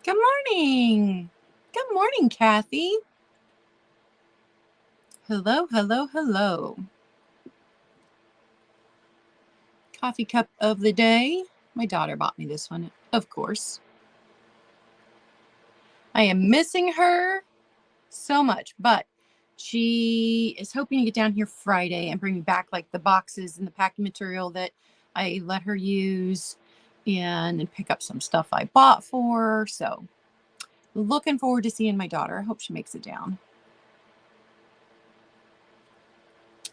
Good morning. Good morning, Kathy. Hello, hello, hello. Coffee cup of the day. My daughter bought me this one, of course. I am missing her so much, but she is hoping to get down here Friday and bring me back like the boxes and the packing material that I let her use and pick up some stuff I bought for her. So looking forward to seeing my daughter. I hope she makes it down.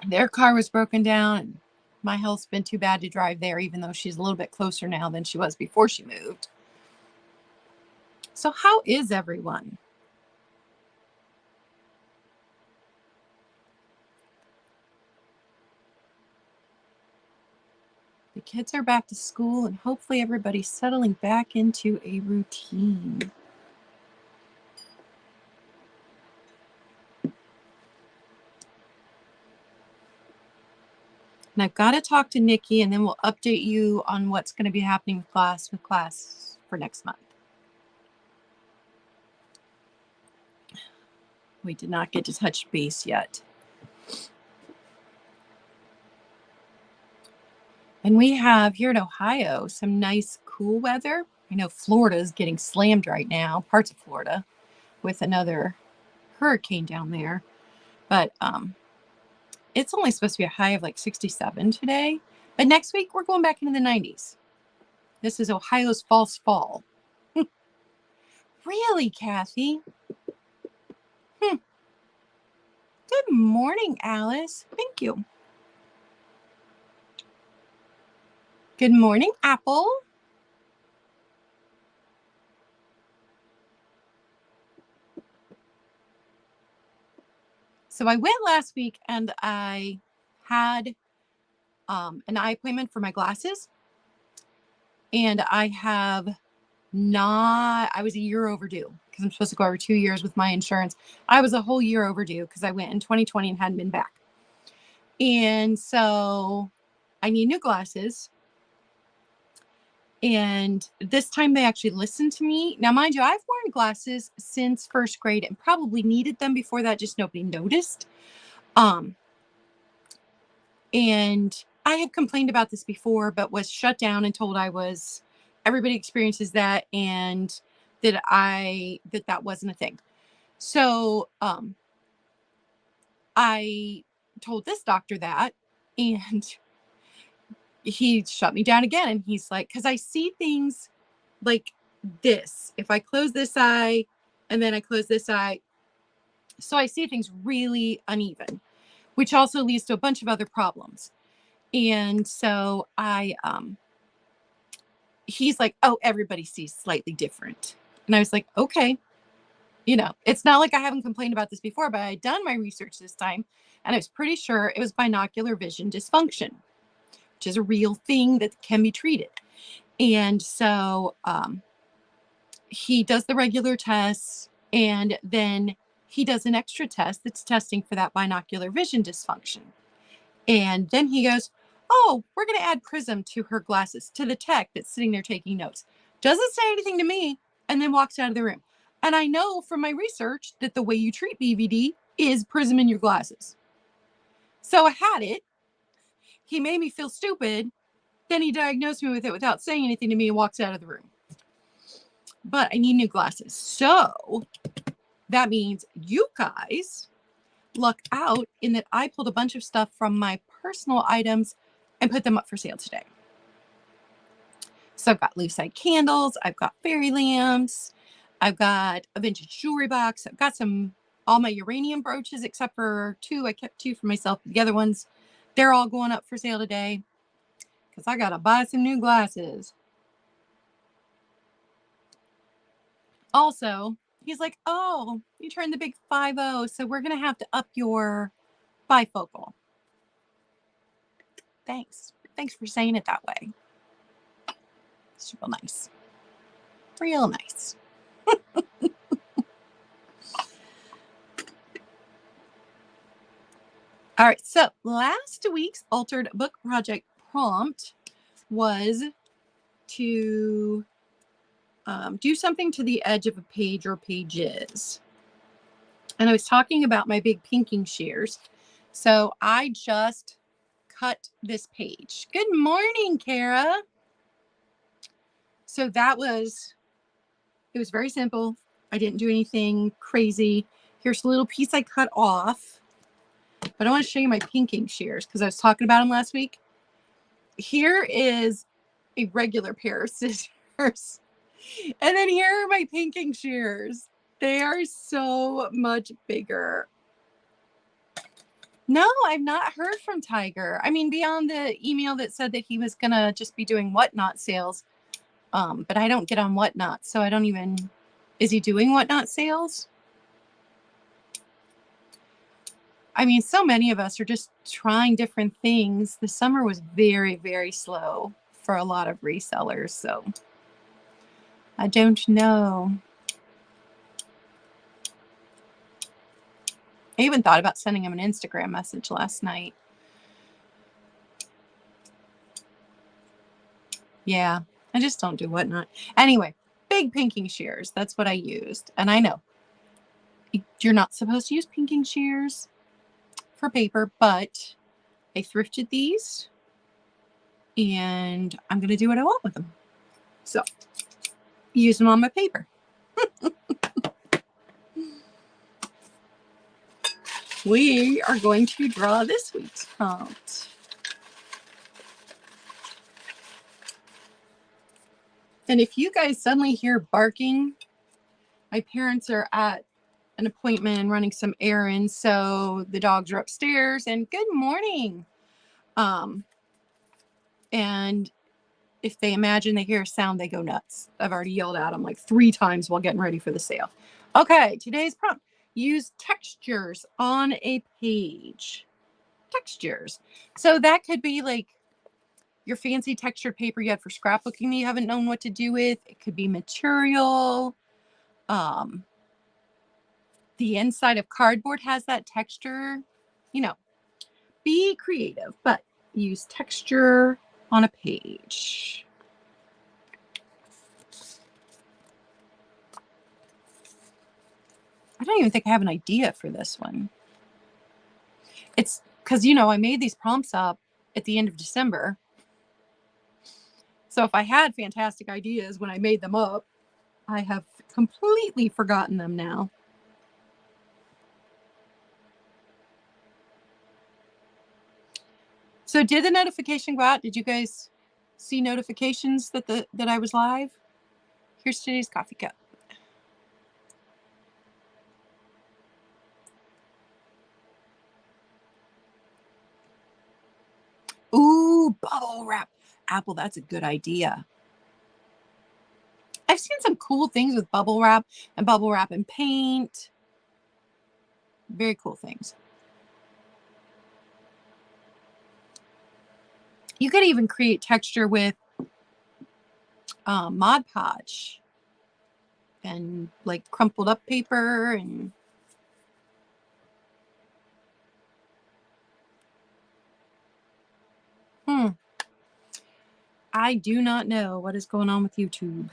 Their car was broken down and my health's been too bad to drive there, even though she's a little bit closer now than she was before she moved. So how is everyone? The kids are back to school and hopefully everybody's settling back into a routine. And I've got to talk to Nikki and then we'll update you on what's going to be happening with class for next month. We did not get to touch base yet. And we have here in Ohio some nice cool weather. I know Florida is getting slammed right now, parts of Florida, with another hurricane down there. But it's only supposed to be a high of like 67 today. But next week, we're going back into the 90s. This is Ohio's false fall. Really, Kathy? Good morning, Alice. Thank you. Good morning, Apple. So I went last week and I had an eye appointment for my glasses. And I was a year overdue because I'm supposed to go over 2 years with my insurance. I was a whole year overdue because I went in 2020 and hadn't been back. And so I need new glasses. And this time they actually listened to me. Now, mind you, I've worn glasses since first grade and probably needed them before that, just nobody noticed. And I had complained about this before, but was shut down and told everybody experiences that and that wasn't a thing. So I told this doctor that, and he shut me down again. And he's like, because I see things like this. If I close this eye and then I close this eye, so I see things really uneven, which also leads to a bunch of other problems. And so he's like, oh, everybody sees slightly different. And I was like, okay, it's not like I haven't complained about this before, but I'd done my research this time and I was pretty sure it was binocular vision dysfunction, which is a real thing that can be treated. And so he does the regular tests and then he does an extra test that's testing for that binocular vision dysfunction. And then he goes, oh, we're going to add prism to her glasses, to the tech that's sitting there taking notes. Doesn't say anything to me, and then walks out of the room. And I know from my research that the way you treat BVD is prism in your glasses. So I had it. He made me feel stupid. Then he diagnosed me with it without saying anything to me and walks out of the room. But I need new glasses. So that means you guys luck out in that I pulled a bunch of stuff from my personal items and put them up for sale today. So I've got loose side candles, I've got fairy lamps, I've got a vintage jewelry box, I've got all my uranium brooches except for 2. I kept 2 for myself. The other ones, they're all going up for sale today because I gotta buy some new glasses. Also, he's like, oh, you turned the big 5-0, so we're gonna have to up your bifocal. Thanks for saying it that way. It's real nice. Real nice. All right, so last week's altered book project prompt was to do something to the edge of a page or pages. And I was talking about my big pinking shears. So I just cut this page. Good morning, Kara. So it was very simple. I didn't do anything crazy. Here's a little piece I cut off. But I want to show you my pinking shears because I was talking about them last week. Here is a regular pair of scissors. And then here are my pinking shears. They are so much bigger. No, I've not heard from Tiger. I mean, beyond the email that said that he was going to just be doing Whatnot sales. But I don't get on Whatnot, so I don't even... Is he doing Whatnot sales? I mean, so many of us are just trying different things. The summer was very, very slow for a lot of resellers, so I don't know. I even thought about sending him an Instagram message last night. Yeah, I just don't do Whatnot. Anyway, big pinking shears. That's what I used. And I know you're not supposed to use pinking shears for paper, but I thrifted these and I'm going to do what I want with them. So use them on my paper. We are going to draw this week's prompt. And if you guys suddenly hear barking, my parents are at an appointment and running some errands, so the dogs are upstairs. And good morning. And if they imagine they hear a sound, they go nuts. I've already yelled at them like 3 times while getting ready for the sale. Okay, today's prompt. Use textures on a page. Textures. So that could be like your fancy textured paper you had for scrapbooking that you haven't known what to do with. It could be material. The inside of cardboard has that texture. You know, be creative, but use texture on a page. I don't even think I have an idea for this one. It's because, I made these prompts up at the end of December. So if I had fantastic ideas when I made them up, I have completely forgotten them now. So did the notification go out? Did you guys see notifications that I was live? Here's today's coffee cup. Ooh, bubble wrap. Apple, that's a good idea. I've seen some cool things with bubble wrap and paint. Very cool things. You could even create texture with Mod Podge and like crumpled up paper and I do not know what is going on with YouTube.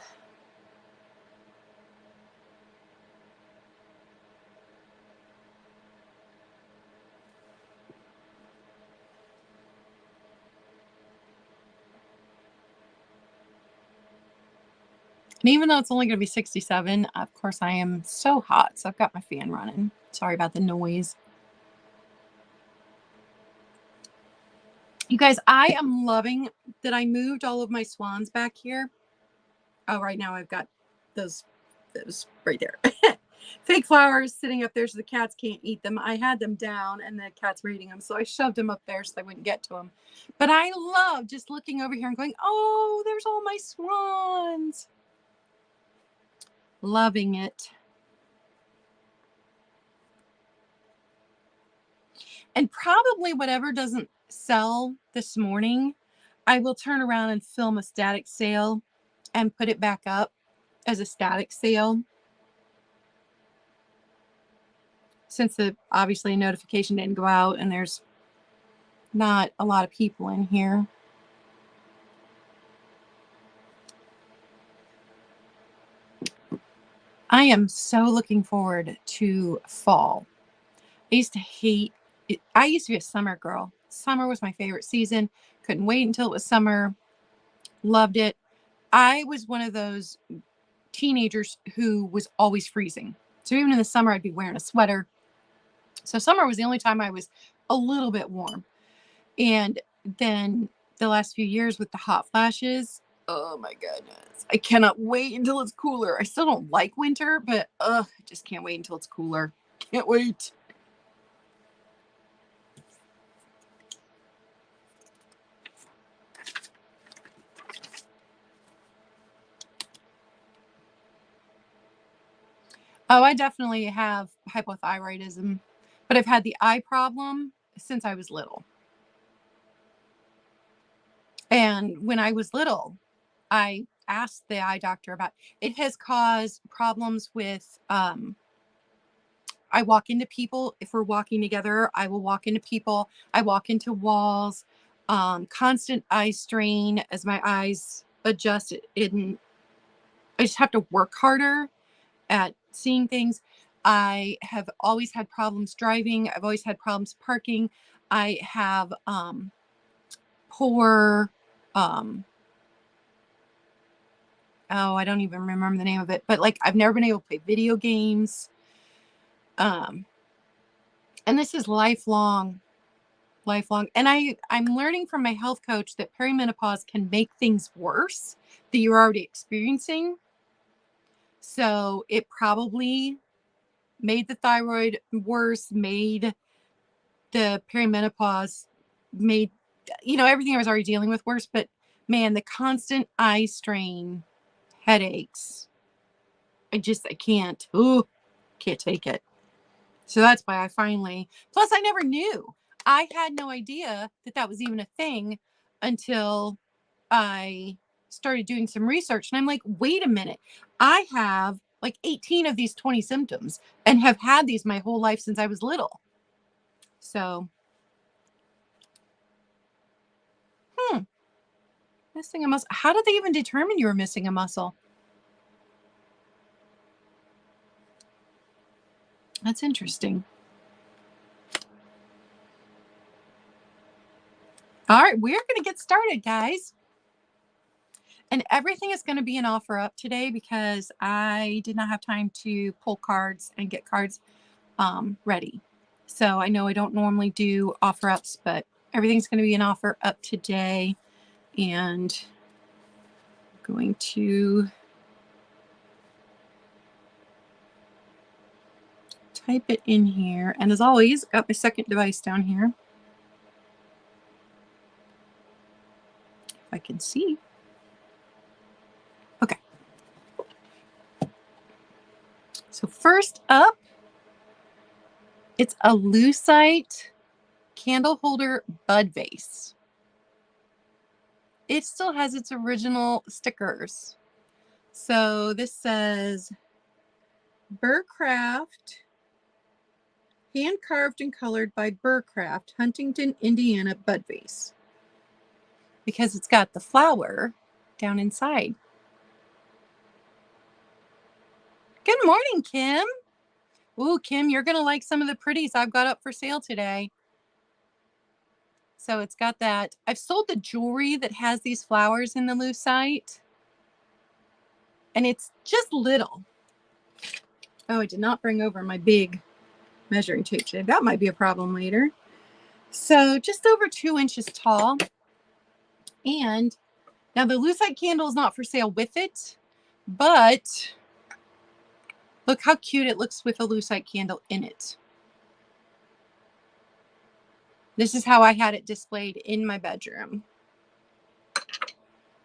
And even though it's only going to be 67, of course I am so hot, so I've got my fan running. Sorry about the noise. You guys, I am loving that I moved all of my swans back here. Oh, right now I've got those right there. Fake flowers sitting up there so the cats can't eat them. I had them down and the cats were eating them, so I shoved them up there so they wouldn't get to them. But I love just looking over here and going, oh, there's all my swans. Loving it. And probably whatever doesn't sell this morning, I will turn around and film a static sale and put it back up as a static sale. Since obviously a notification didn't go out and there's not a lot of people in here. 'Cause I am so looking forward to fall. I used to hate it. I used to be a summer girl. Summer was my favorite season. Couldn't wait until it was summer. Loved it. I was one of those teenagers who was always freezing. So even in the summer, I'd be wearing a sweater. So summer was the only time I was a little bit warm. And then the last few years with the hot flashes, oh my goodness. I cannot wait until it's cooler. I still don't like winter, but I just can't wait until it's cooler. Can't wait. Oh, I definitely have hypothyroidism, but I've had the eye problem since I was little. And when I was little, I asked the eye doctor about it. Has caused problems with I walk into people. If we're walking together, I will walk into people. I walk into walls. Constant eye strain as my eyes adjust. I just have to work harder at seeing things. I have always had problems driving. I've always had problems parking. I have poor I don't even remember the name of it, but like I've never been able to play video games. And this is lifelong. And I'm learning from my health coach that perimenopause can make things worse that you're already experiencing. So it probably made the thyroid worse, made the perimenopause, made everything I was already dealing with worse. But man, the constant eye strain, headaches, I can't take it. So that's why plus I never knew. I had no idea that that was even a thing until I started doing some research. And I'm like, wait a minute. I have like 18 of these 20 symptoms and have had these my whole life since I was little. So, missing a muscle. How did they even determine you were missing a muscle? That's interesting. All right, we're going to get started, guys. And everything is going to be an offer up today because I did not have time to pull cards and get cards ready. So I know I don't normally do offer ups, but everything's going to be an offer up today. And I'm going to type it in here. And as always, got my second device down here. If I can see. Okay. So first up, it's a lucite candle holder bud vase. It still has its original stickers. So this says Burrcraft, hand carved and colored by Burrcraft, Huntington, Indiana bud vase. Because it's got the flower down inside. Good morning, Kim. Ooh, Kim, you're going to like some of the pretties I've got up for sale today. So it's got that. I've sold the jewelry that has these flowers in the lucite. And it's just little. Oh, I did not bring over my big measuring tape today. That might be a problem later. So just over 2 inches tall. And now the lucite candle is not for sale with it, but look how cute it looks with a lucite candle in it. This is how I had it displayed in my bedroom.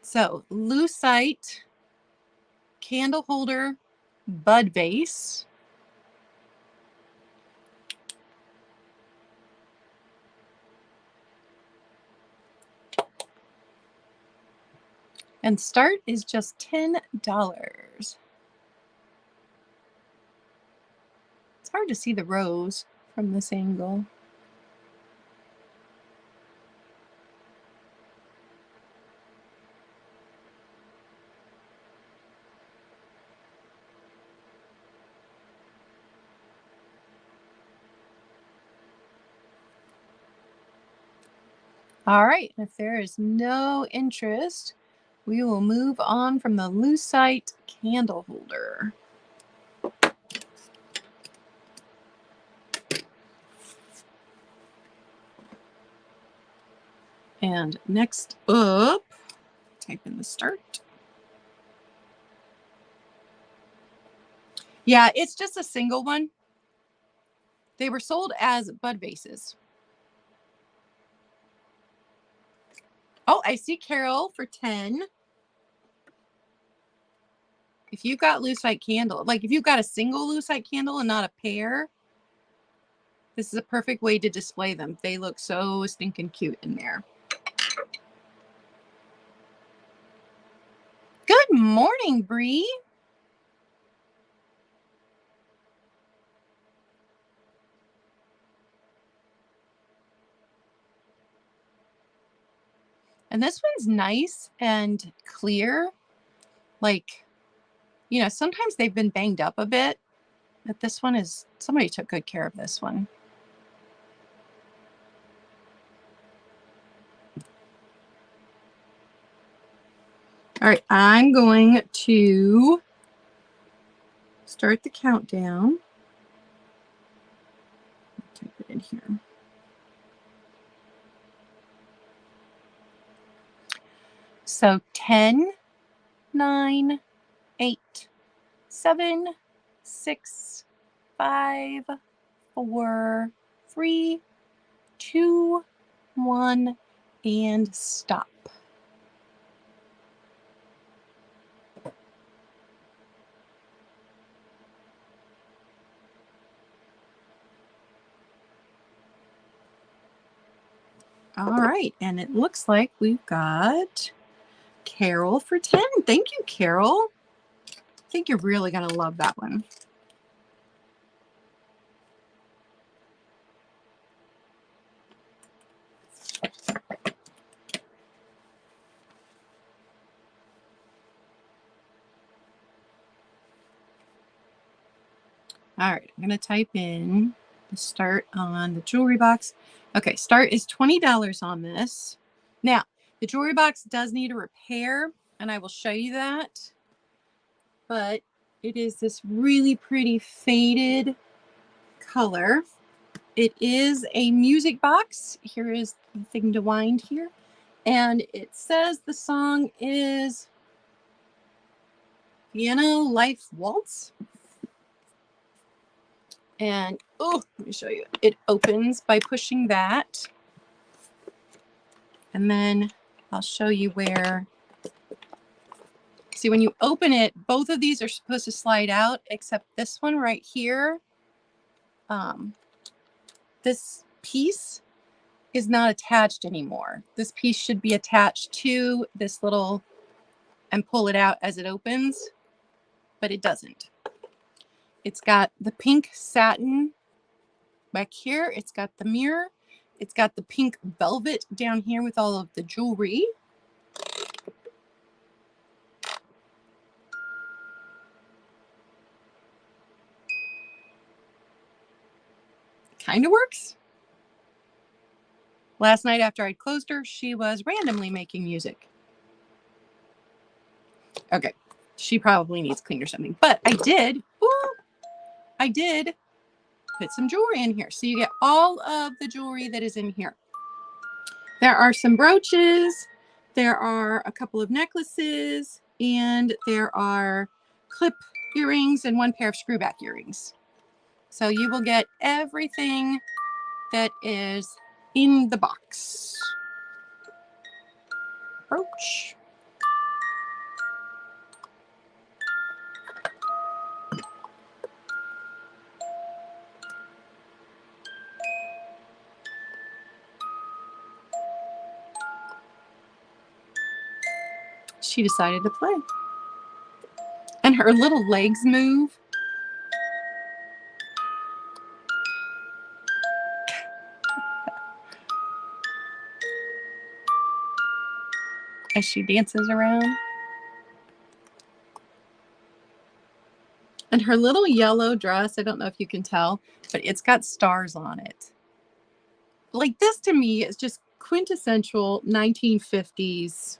So lucite candle holder bud vase. And start is just $10. It's hard to see the rose from this angle. All right, if there is no interest, we will move on from the lucite candle holder. And next up, type in the start. Yeah, it's just a single one. They were sold as bud vases. Oh, I see Carol for 10. If you've got lucite candle, like if you've got a single lucite candle and not a pair, this is a perfect way to display them. They look so stinking cute in there. Good morning, Bree. And this one's nice and clear. Like, you know, sometimes they've been banged up a bit, but this one is, somebody took good care of this one. All right, I'm going to start the countdown. Type it in here. So 10, 9, 8, 7, 6, 5, 4, 3, 2, 1, and stop. All right, and it looks like we've got Carol for 10. Thank you, Carol. I think you're really going to love that one. All right, I'm going to type in the start on the jewelry box. Okay, start is $20 on this. Now, the jewelry box does need a repair, and I will show you that. But it is this really pretty faded color. It is a music box. Here is the thing to wind here. And it says the song is Piano Life Waltz. And, oh, let me show you. It opens by pushing that. And then I'll show you where. See, when you open it, both of these are supposed to slide out, except this one right here. This piece is not attached anymore. This piece should be attached to this little and pull it out as it opens, but it doesn't. It's got the pink satin back here. It's got the mirror. It's got the pink velvet down here with all of the jewelry. Kind of works. Last night after I'd closed her, she was randomly making music. Okay, she probably needs cleaned or something, but I did put some jewelry in here. So you get all of the jewelry that is in here. There are some brooches, there are a couple of necklaces, and there are clip earrings and one pair of screwback earrings. So you will get everything that is in the box. Brooch. She decided to play. And her little legs move. As she dances around. And her little yellow dress, I don't know if you can tell, but it's got stars on it. Like, this to me is just quintessential 1950s.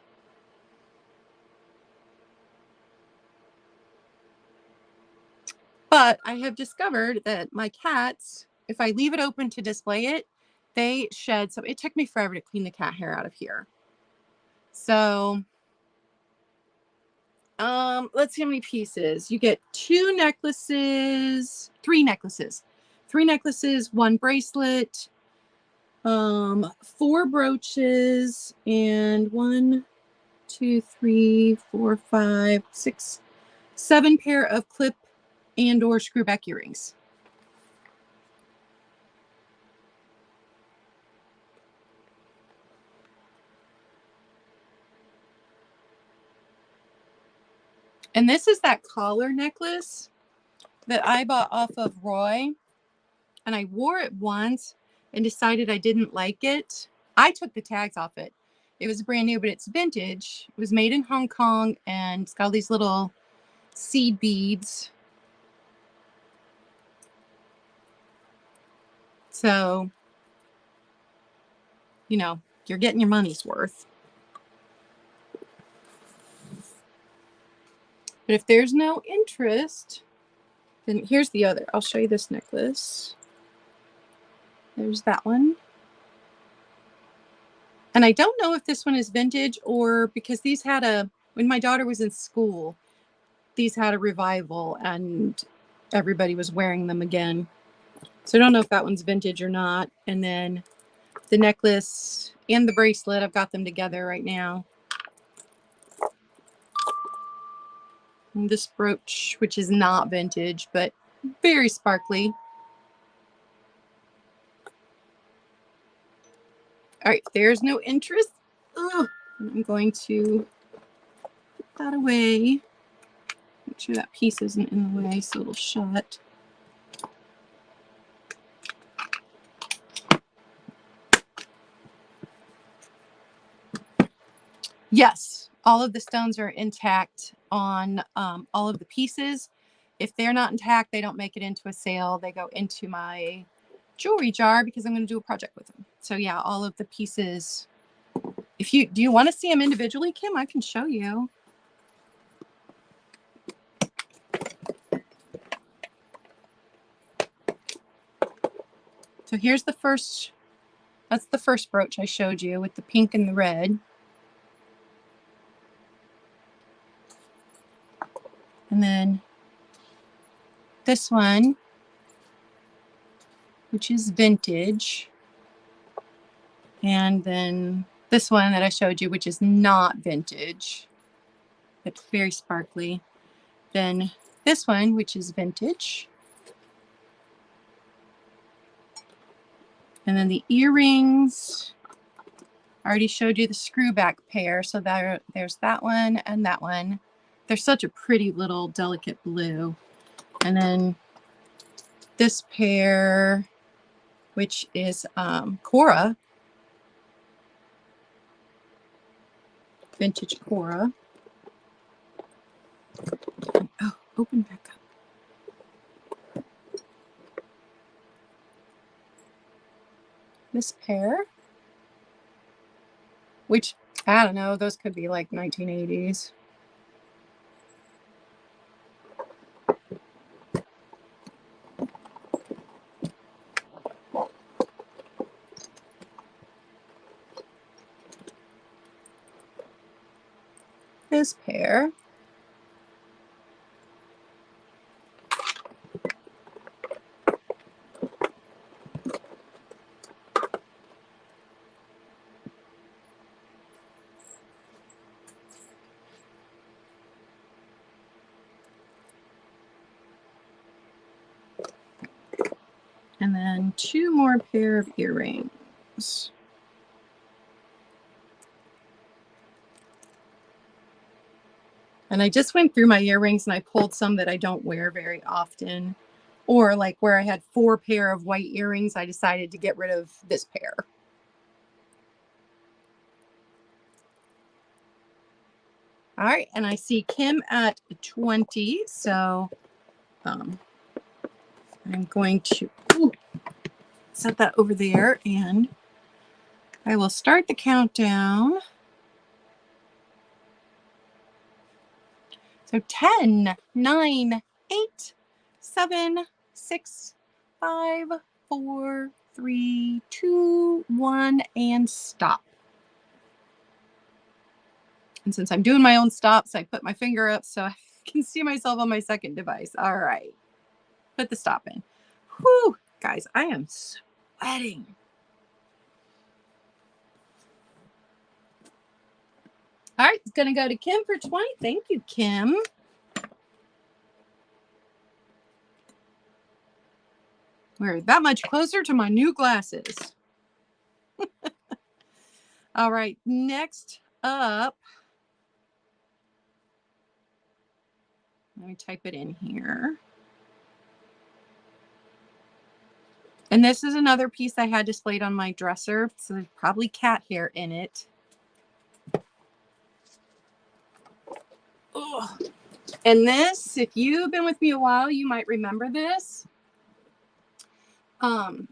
But I have discovered that my cats, if I leave it open to display it, they shed. So it took me forever to clean the cat hair out of here. So let's see how many pieces. You get three necklaces, 1 bracelet, 4 brooches, and 1, 2, 3, 4, 5, 6, 7 pair of clip and or screwback earrings. And this is that collar necklace that I bought off of Roy. And I wore it once and decided I didn't like it. I took the tags off it. It was brand new, but it's vintage. It was made in Hong Kong, and it's got all these little seed beads. So, you know, you're getting your money's worth. But if there's no interest, then here's the other. I'll show you this necklace. There's that one. And I don't know if this one is vintage or because these had when my daughter was in school, these had a revival and everybody was wearing them again. So I don't know if that one's vintage or not. And then the necklace and the bracelet, I've got them together right now. And this brooch, which is not vintage, but very sparkly. All right, there's no interest. Ugh. I'm going to put that away. Make sure that piece isn't in the way so it'll shut. Yes, all of the stones are intact on all of the pieces. If they're not intact, they don't make it into a sale. They go into my jewelry jar because I'm going to do a project with them. So yeah, all of the pieces. Do you want to see them individually, Kim? I can show you. So here's the first, that's the first brooch I showed you with the pink and the red. And then this one, which is vintage. And then this one that I showed you, which is not vintage. It's very sparkly. Then this one, which is vintage. And then the earrings, I already showed you the screwback pair. So there's that one and that one. They're such a pretty little delicate blue. And then this pair, which is Cora. Vintage Cora. Oh, open back up. This pair, which, I don't know, those could be like 1980s. This pair. And then 2 more pair of earrings. And I just went through my earrings and I pulled some that I don't wear very often. Or like where I had 4 pair of white earrings, I decided to get rid of this pair. All right, and I see Kim at 20, so I'm going to set that over there, and I will start the countdown. So 10, 9, 8, 7, 6, 5, 4, 3, 2, 1, and stop. And since I'm doing my own stops, I put my finger up so I can see myself on my second device. All right. Put the stop in. Whew, guys, I am sweating. All right, it's going to go to Kim for 20. Thank you, Kim. We're that much closer to my new glasses. All right, next up. Let me type it in here. And this is another piece I had displayed on my dresser. So there's probably cat hair in it. Ugh. And this, if you've been with me a while, you might remember this. I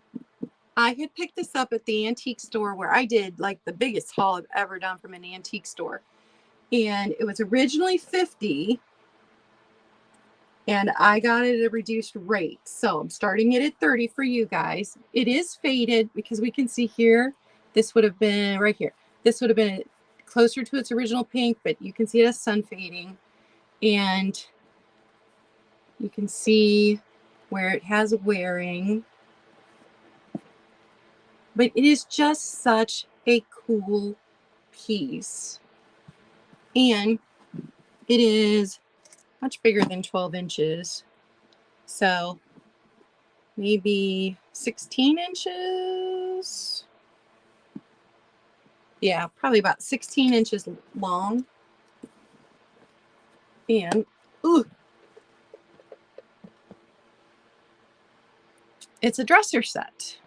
had picked this up at the antique store where I did like the biggest haul I've ever done from an antique store. And it was originally $50. And I got it at a reduced rate. So I'm starting it at $30 for you guys. It is faded because we can see here, this would have been right here. This would have been closer to its original pink, but you can see it has sun fading. And you can see where it has wearing. But it is just such a cool piece. And it is much bigger than 12 inches. So maybe 16 inches. Yeah, probably about 16 inches long. And, ooh, it's a dresser set.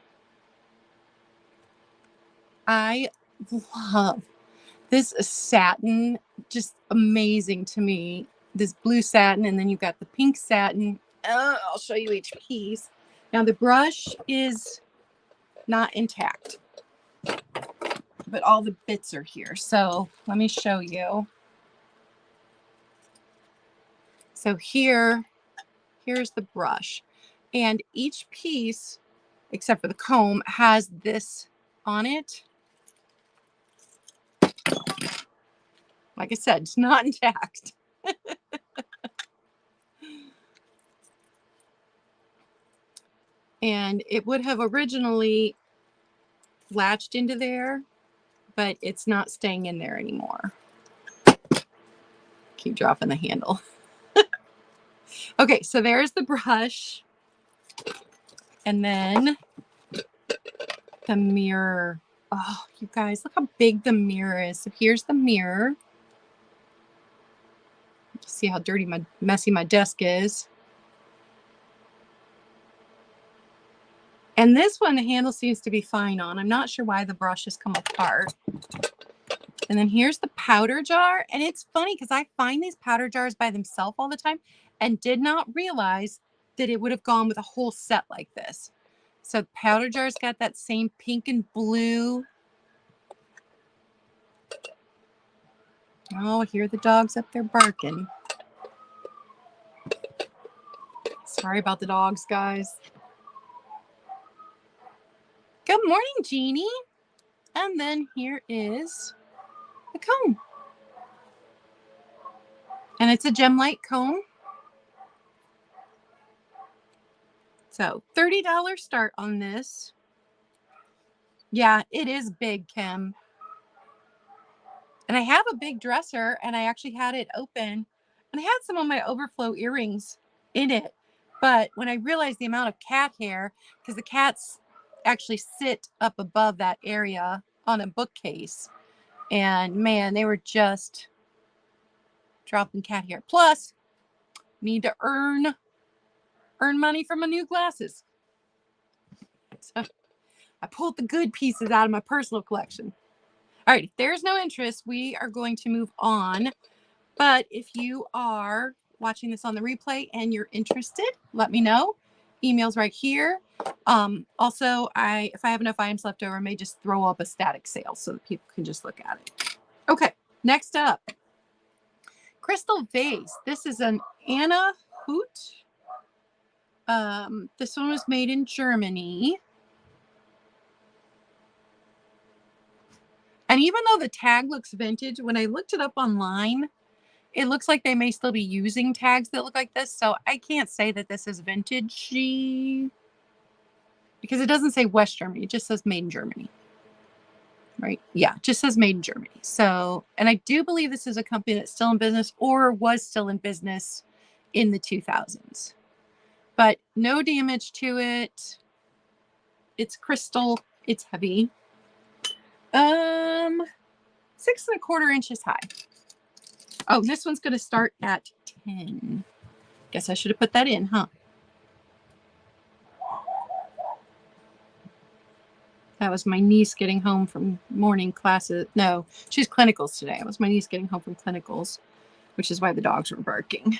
I love this satin, just amazing to me. This blue satin, and then you've got the pink satin. I'll show you each piece. Now the brush is not intact, but all the bits are here. So let me show you. So here's the brush, and each piece, except for the comb, has this on it. Like I said, it's not intact. And it would have originally latched into there, but it's not staying in there anymore. Keep dropping the handle. Okay, so there's the brush. And then the mirror. Oh, you guys, look how big the mirror is. So here's the mirror. See how dirty, messy my desk is. And this one, the handle seems to be fine on. I'm not sure why the brush has come apart. And then here's the powder jar. And it's funny because I find these powder jars by themselves all the time and did not realize that it would have gone with a whole set like this. So the powder jar's got that same pink and blue. Oh, I hear the dogs up there barking. Sorry about the dogs, guys. Good morning, Jeannie. And then here is the comb. And it's a gem light comb. So $30 start on this. Yeah, it is big, Kim. And I have a big dresser, and I actually had it open. And I had some of my overflow earrings in it. But when I realized the amount of cat hair, because the cats actually sit up above that area on a bookcase. And man, they were just dropping cat hair. Plus, need to earn money from my new glasses. So I pulled the good pieces out of my personal collection. All right, if there's no interest, we are going to move on. But if you are watching this on the replay and you're interested, let me know. emails right here. Also, if I have enough items left over, I may just throw up a static sale so that people can just look at it. Okay, next up, crystal vase. This is an Anna Hoot. This one was made in Germany. And even though the tag looks vintage, when I looked it up online, it looks like they may still be using tags that look like this. So I can't say that this is vintage-y because it doesn't say West Germany. It just says made in Germany. Right? Yeah, it just says made in Germany. So, and I do believe this is a company that's still in business or was still in business in the 2000s. But no damage to it. It's crystal. It's heavy. 6¼ inches high. Oh, this one's going to start at 10. Guess I should have put that in, huh? That was my niece getting home from morning classes. No, she's clinicals today. It was my niece getting home from clinicals, which is why the dogs were barking.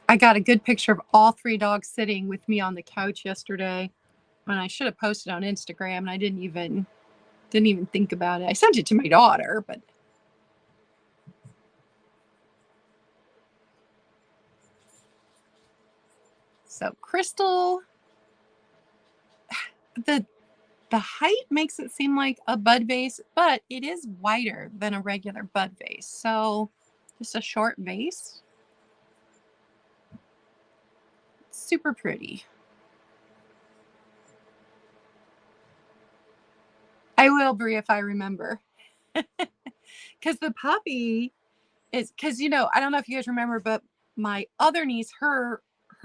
I got a good picture of all 3 dogs sitting with me on the couch yesterday, and I should have posted on Instagram, and I didn't even think about it. I sent it to my daughter, but so crystal, the height makes it seem like a bud vase, but it is wider than a regular bud vase. So just a short vase. Super pretty. I will, Brie, if I remember. Because the puppy is, because, you know, I don't know if you guys remember, but my other niece, her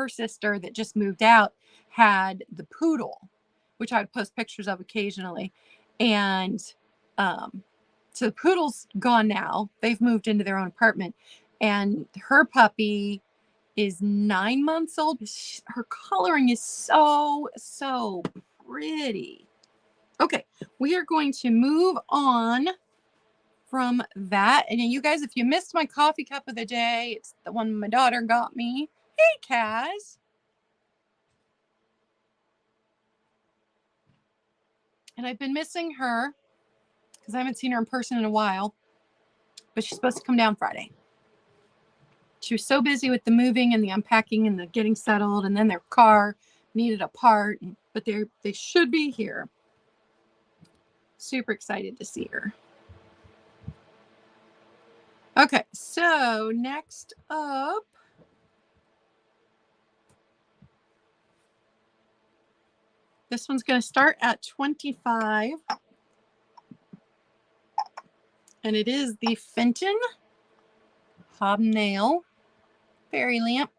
sister that just moved out, had the poodle, which I would post pictures of occasionally. And so the poodle's gone now. They've moved into their own apartment. And her puppy is 9 months old. Her coloring is so, so pretty. Okay, we are going to move on from that. And you guys, if you missed my coffee cup of the day, it's the one my daughter got me. Hey, Kaz. And I've been missing her because I haven't seen her in person in a while. But she's supposed to come down Friday. She was so busy with the moving and the unpacking and the getting settled, and then their car needed a part, but they should be here. Super excited to see her. Okay, so next up, this one's going to start at 25, and it is the Fenton hobnail fairy lamp.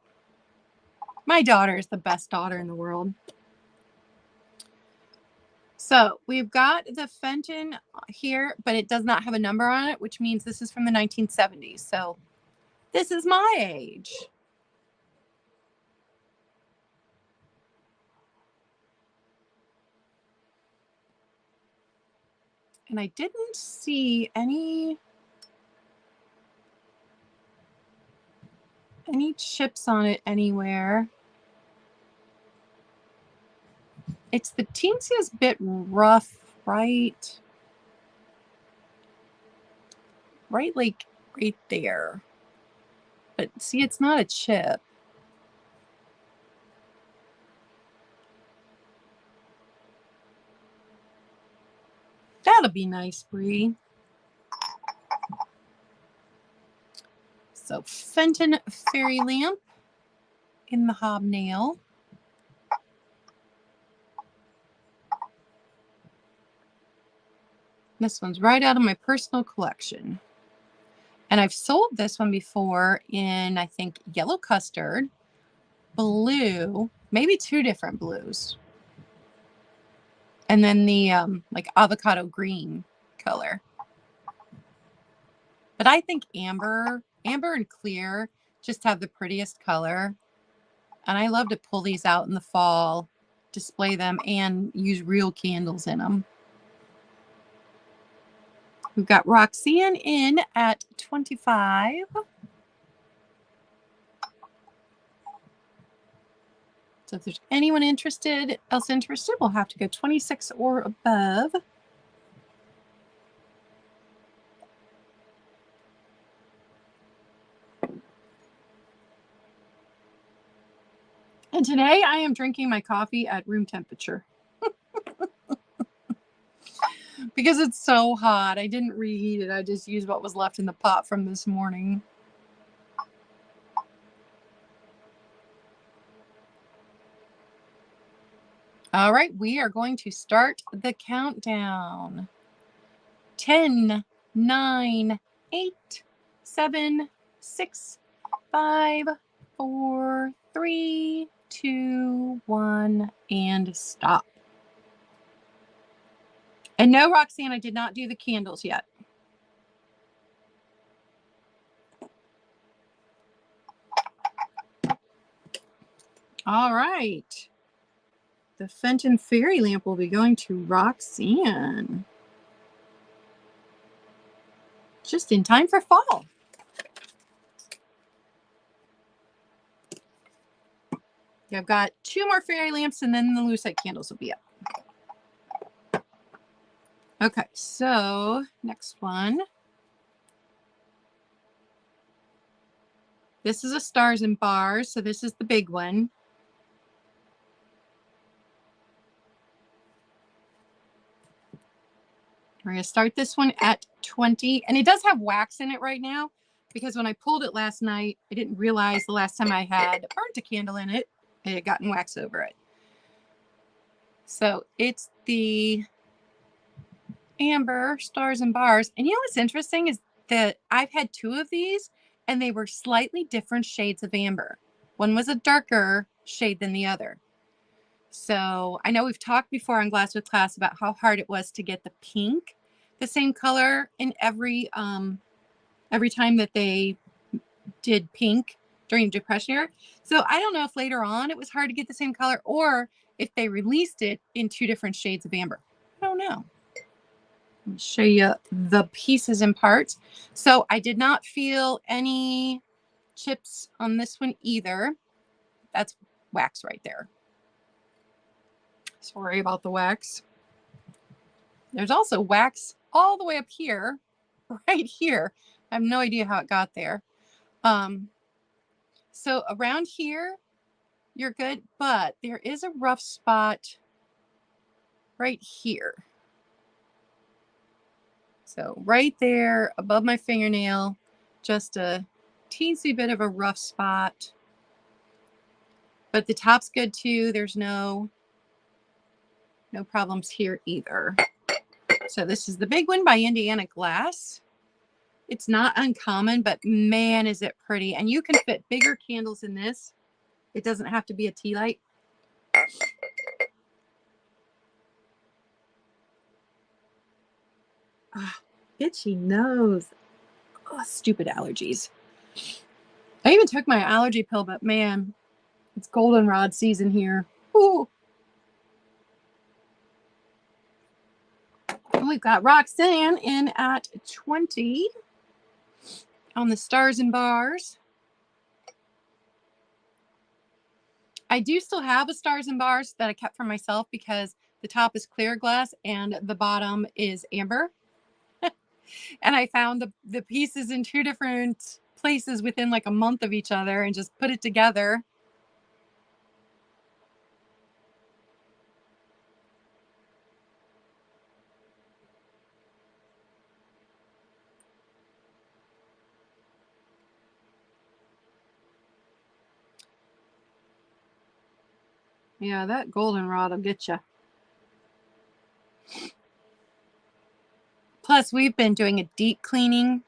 My daughter is the best daughter in the world. So we've got the Fenton here, but it does not have a number on it, which means this is from the 1970s. So this is my age. And I didn't see any chips on it anywhere. It's the teensiest bit rough, right? Right, like right there. But see, it's not a chip. That'll be nice, Brie. So Fenton fairy lamp in the hobnail. This one's right out of my personal collection. And I've sold this one before in, I think, yellow custard, blue, maybe 2 different blues. And then the like avocado green color. But I think amber and clear just have the prettiest color. And I love to pull these out in the fall, display them, and use real candles in them. We've got Roxanne in at 25. So if there's anyone else interested, we'll have to go 26 or above. And today I am drinking my coffee at room temperature because it's so hot. I didn't reheat it. I just used what was left in the pot from this morning. All right, we are going to start the countdown. 10, 9, 8, 7, 6, 5, 4, 3, 2, 1, and stop. And no, Roxanne, I did not do the candles yet. All right. The Fenton Fairy Lamp will be going to Roxanne. Just in time for fall. I've got 2 more fairy lamps and then the lucite candles will be up. Okay, so next one. This is a stars and bars, so this is the big one. We're going to start this one at 20, and it does have wax in it right now because when I pulled it last night, I didn't realize the last time I had burnt a candle in it, it had gotten wax over it. So it's the amber stars and bars. And you know what's interesting is that I've had 2 of these and they were slightly different shades of amber. One was a darker shade than the other. So I know we've talked before on Glass with Class about how hard it was to get the pink the same color in every time that they did pink during the Depression era. So I don't know if later on it was hard to get the same color or if they released it in 2 different shades of amber. I don't know. I'll show you the pieces and parts. So I did not feel any chips on this one either. That's wax right there. Sorry about the wax. There's also wax all the way up here, right here. I have no idea how it got there. So around here, you're good, but there is a rough spot right here. So right there above my fingernail, just a teensy bit of a rough spot. But the top's good too. There's no problems here either. So this is the big one by Indiana Glass. It's not uncommon, but man, is it pretty. And you can fit bigger candles in this. It doesn't have to be a tea light. Itchy nose. Oh, stupid allergies. I even took my allergy pill, but man, it's goldenrod season here. Ooh. And we've got Roxanne in at 20 on the stars and bars. I do still have a stars and bars that I kept for myself because the top is clear glass and the bottom is amber. And I found the pieces in 2 different places within like a month of each other and just put it together. Yeah, that goldenrod will get you. Plus, we've been doing a deep cleaning.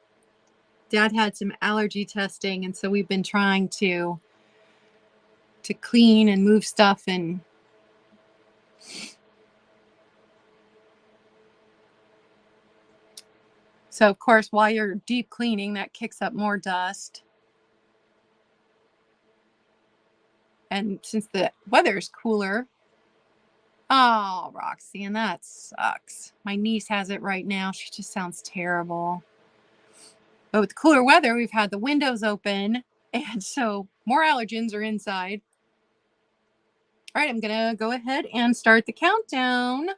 Dad had some allergy testing, and so we've been trying to clean and move stuff. And so, of course, while you're deep cleaning, that kicks up more dust. And since the weather is cooler, oh, Roxanne, that sucks. My niece has it right now. She just sounds terrible. But with the cooler weather, we've had the windows open, and so more allergens are inside. All right, I'm going to go ahead and start the countdown.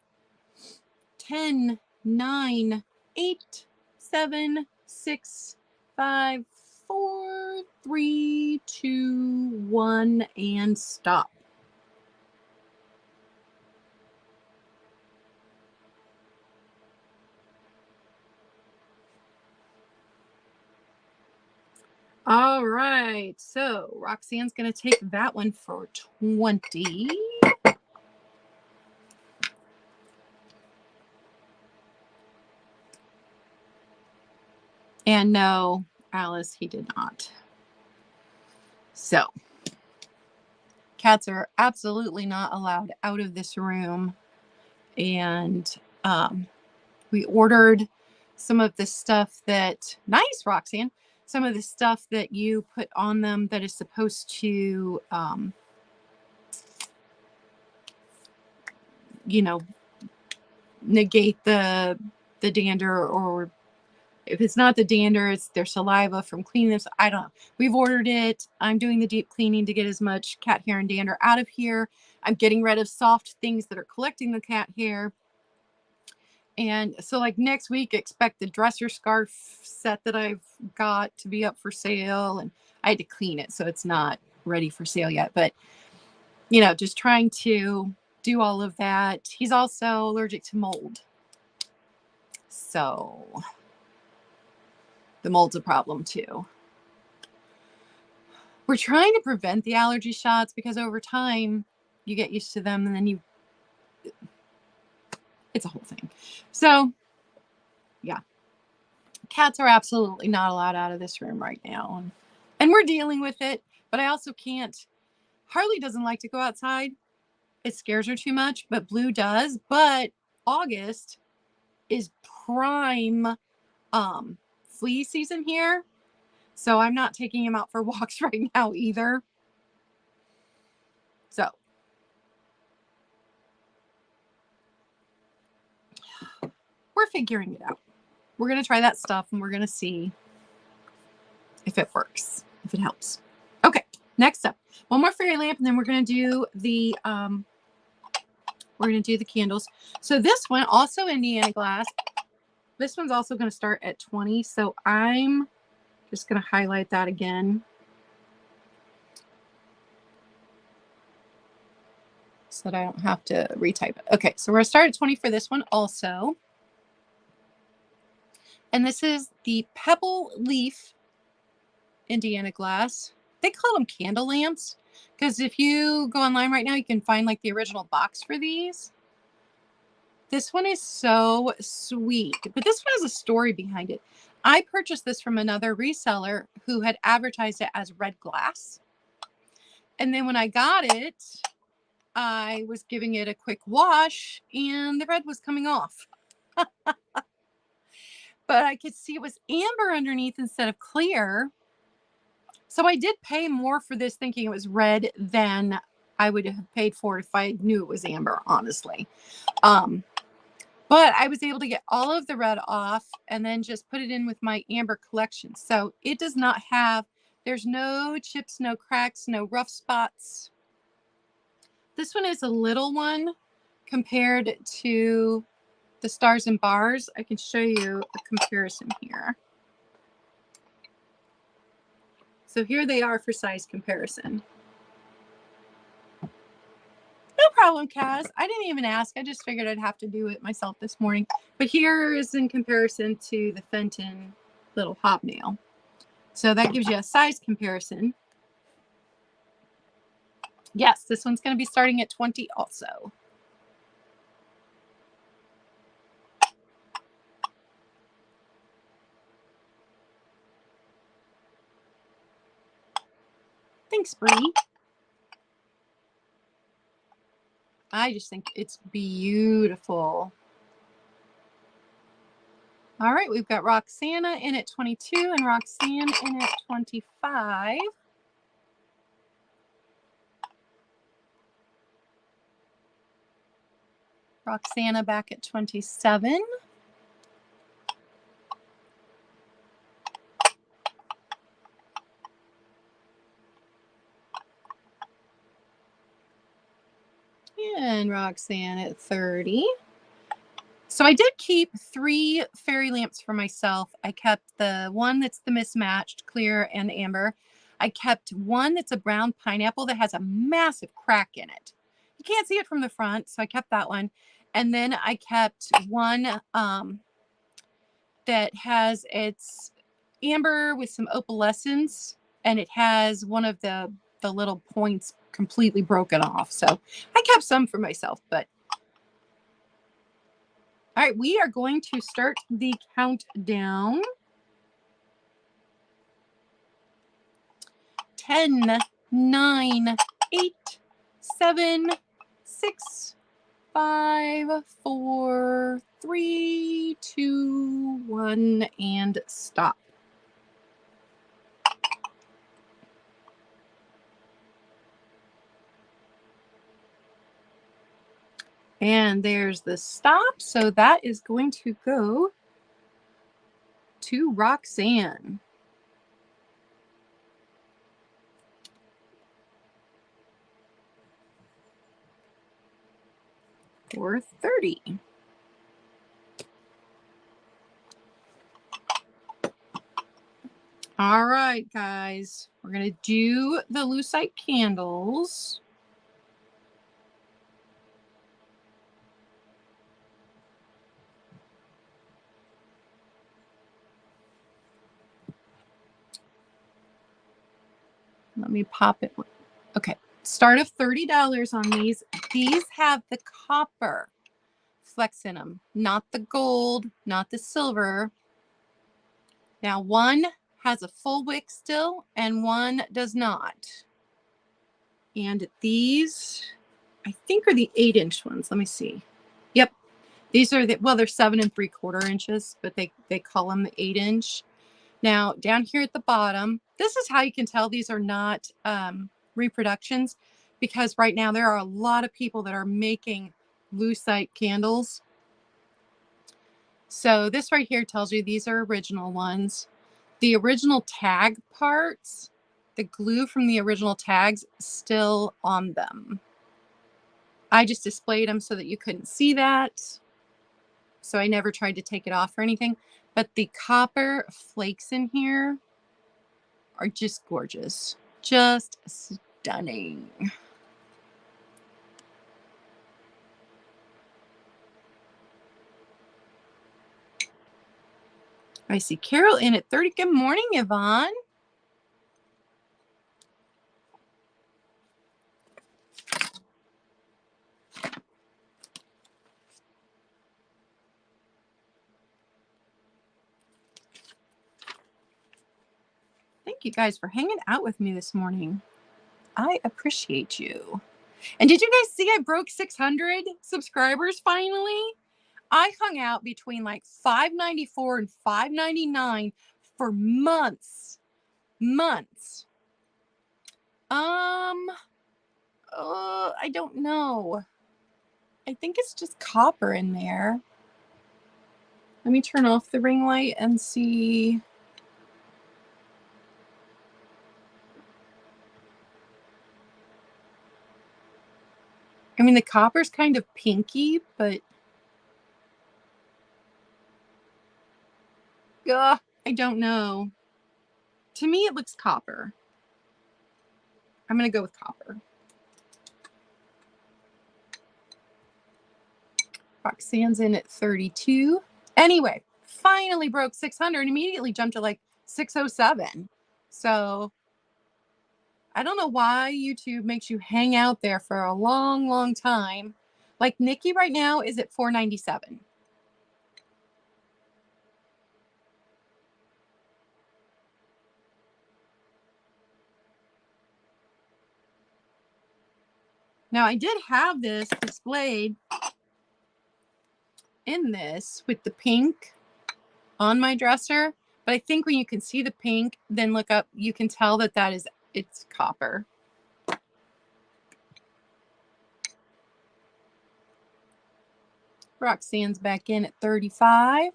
10, 9, 8, 7, 6, 5, 4, 3, 2, 1, and stop. All right, so Roxanne's going to take that one for 20. And no, Alice, he did not. So, cats are absolutely not allowed out of this room. And we ordered some of the stuff that, nice, Roxanne, some of the stuff that you put on them that is supposed to, you know, negate the dander, or if it's not the dander, it's their saliva from cleaning this. I don't know. We've ordered it. I'm doing the deep cleaning to get as much cat hair and dander out of here. I'm getting rid of soft things that are collecting the cat hair. And so like next week, expect the dresser scarf set that I've got to be up for sale. And I had to clean it, so it's not ready for sale yet. But, you know, just trying to do all of that. He's also allergic to mold. So the mold's a problem too. We're trying to prevent the allergy shots because over time you get used to them and then it's a whole thing. So yeah, cats are absolutely not allowed out of this room right now. And we're dealing with it, but I also can't. Harley doesn't like to go outside. It scares her too much, but Blue does. But August is prime flea season here. So I'm not taking him out for walks right now either. So we're figuring it out. We're going to try that stuff and we're going to see if it works, if it helps. Okay, next up, one more fairy lamp, and then we're going to do the candles. So this one, also Indiana glass. This one's also going to start at 20. So I'm just going to highlight that again, so that I don't have to retype it. Okay, so we're going to start at 20 for this one also. And this is the Pebble Leaf Indiana glass. They call them candle lamps because if you go online right now, you can find like the original box for these. This one is so sweet, but this one has a story behind it. I purchased this from another reseller who had advertised it as red glass. And then when I got it, I was giving it a quick wash and the red was coming off. But I could see it was amber underneath instead of clear. So I did pay more for this thinking it was red than I would have paid for if I knew it was amber, honestly. But I was able to get all of the red off and then just put it in with my amber collection. So it does not have, there's no chips, no cracks, no rough spots. This one is a little one compared to the stars and bars. I can show you a comparison here. So here they are for size comparison. No problem, Kaz. I didn't even ask. I just figured I'd have to do it myself this morning. But here is in comparison to the Fenton little hobnail. So that gives you a size comparison. Yes, this one's going to be starting at 20 also. Thanks, Bree. I just think it's beautiful. All right, we've got Roxana in at 22 and Roxanne in at 25. Roxana back at 27. And Roxanne at 30. So I did keep 3 fairy lamps for myself. I kept the one that's the mismatched clear and amber. I kept one that's a brown pineapple that has a massive crack in it. You can't see it from the front, so I kept that one. And then I kept one that has its amber with some opalescence, and it has one of the little points completely broken off. So I kept some for myself, but all right, we are going to start the countdown. 10, 9, 8, 7, 6, 5, 4, 3, 2, 1, and stop. And there's the stop. So that is going to go to Roxanne. For 30. All right, guys. We're going to do the lucite candles. Let me pop it. Okay. Start of $30 on these. These have the copper flecks in them, not the gold, not the silver. Now, one has a full wick still, and one does not. And these, I think, are the 8-inch ones. Let me see. Yep. These are the, well, they're 7 3/4 inches, but they call them the 8-inch. Now, down here at the bottom, this is how you can tell these are not reproductions, because right now there are a lot of people that are making lucite candles. So this right here tells you these are original ones. The original tag parts, the glue from the original tags, still on them. I just displayed them so that you couldn't see that. So I never tried to take it off or anything. But the copper flakes in here are just gorgeous. Just stunning. I see Carol in at 30. Good morning, Yvonne. Thank you guys for hanging out with me this morning. I appreciate you. And did you guys see I broke 600 subscribers finally? I hung out between like $5.94 and $5.99 for months. Months. I don't know. I think it's just copper in there. Let me turn off the ring light and see. I mean, the copper's kind of pinky, but I don't know. To me, it looks copper. I'm going to go with copper. Roxanne's in at 32. Anyway, finally broke 600 and immediately jumped to like 607. So I don't know why YouTube makes you hang out there for a long, long time. Like Nikki right now is at 497. Now I did have this displayed in this with the pink on my dresser, but I think when you can see the pink, then look up, you can tell that it's copper. Roxanne's back in at 35.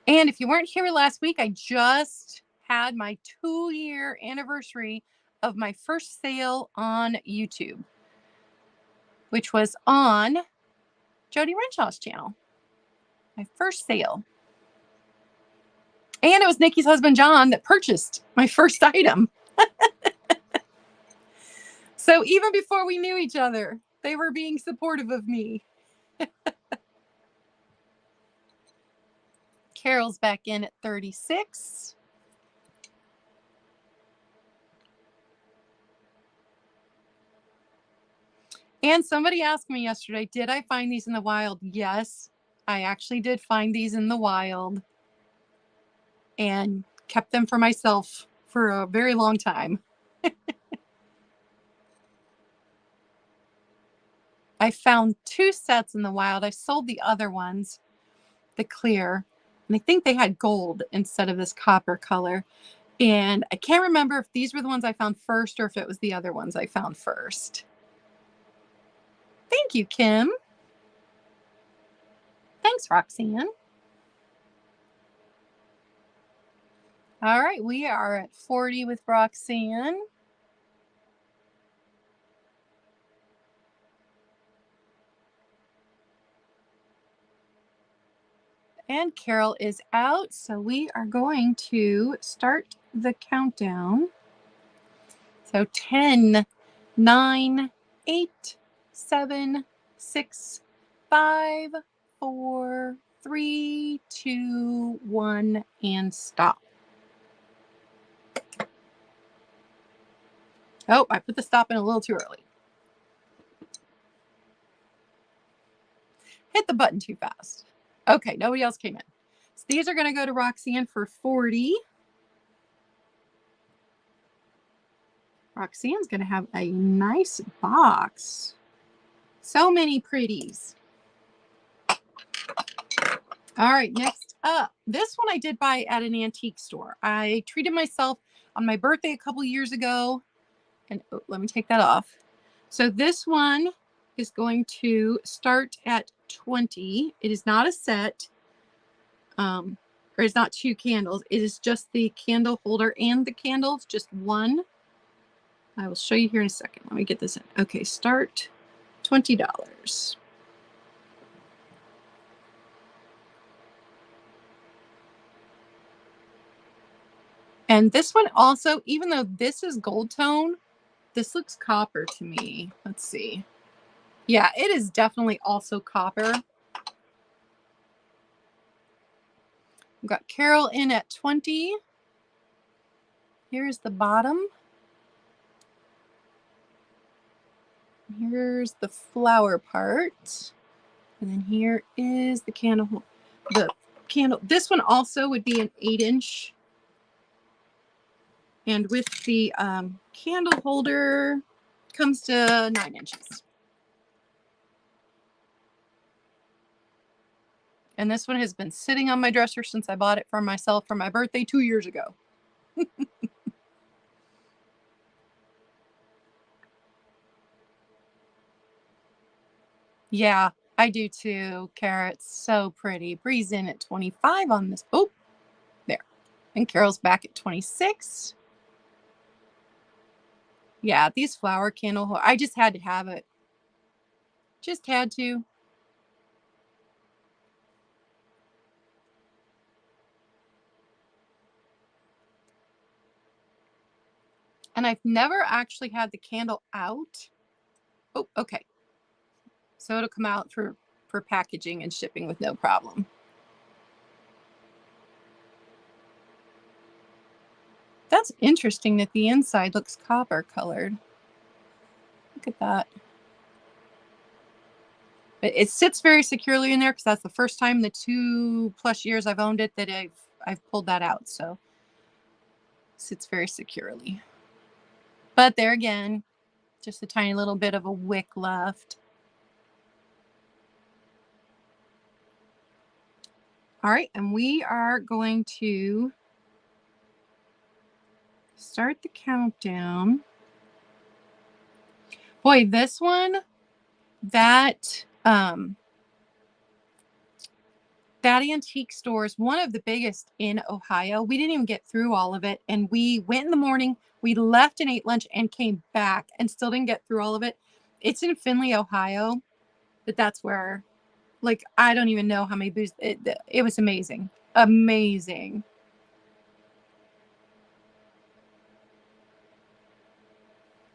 And if you weren't here last week, I just had my 2-year anniversary of my first sale on YouTube. which was on Jody Renshaw's channel. My first sale. And it was Nikki's husband, John, that purchased my first item. So even before we knew each other, they were being supportive of me. Carol's back in at 36. And somebody asked me yesterday, did I find these in the wild? Yes, I actually did find these in the wild and kept them for myself for a very long time. I found 2 sets in the wild. I sold the other ones, the clear, and I think they had gold instead of this copper color. And I can't remember if these were the ones I found first or if it was the other ones I found first. Thank you, Kim. Thanks, Roxanne. All right, we are at 40 with Roxanne. And Carol is out, so we are going to start the countdown. So 10, 9, 8, 7, 6, 5, 4, 3, 2, 1, and stop. Oh, I put the stop in a little too early. Hit the button too fast. Okay, nobody else came in. So these are going to go to Roxanne for 40. Roxanne's going to have a nice box. So many pretties. All right, next up. This one I did buy at an antique store. I treated myself on my birthday a couple years ago. And oh, let me take that off. So this one is going to start at 20. It is not a set. Or it's not 2 candles. It is just the candle holder and the candles, just one. I will show you here in a second. Let me get this in. Okay, start $20. And this one also, even though this is gold tone, this looks copper to me. Let's see. Yeah, it is definitely also copper. We've got Carol in at 20. Here's the bottom. Here's the flower part. And then here is the candle. The candle. This one also would be an 8-inch. And with the candle holder, comes to 9 inches. And this one has been sitting on my dresser since I bought it for myself for my birthday 2 years ago. Yeah, I do too. Carrot's so pretty. Bree's in at 25 on this. Oh, there. And Carol's back at 26. Yeah, these flower candle, I just had to have it. Just had to. And I've never actually had the candle out. Oh, okay. So it'll come out for packaging and shipping with no problem. That's interesting that the inside looks copper colored. Look at that. But it sits very securely in there because that's the first time in the 2+ years I've owned it that I've pulled that out. So it sits very securely. But there again, just a tiny little bit of a wick left. All right, and we are going to start the countdown. Boy, this one, that antique store is one of the biggest in Ohio. We didn't even get through all of it. And we went in the morning, we left and ate lunch and came back and still didn't get through all of it. It's in Findlay, Ohio, but that's where, like, I don't even know how many booths. It was amazing. Amazing.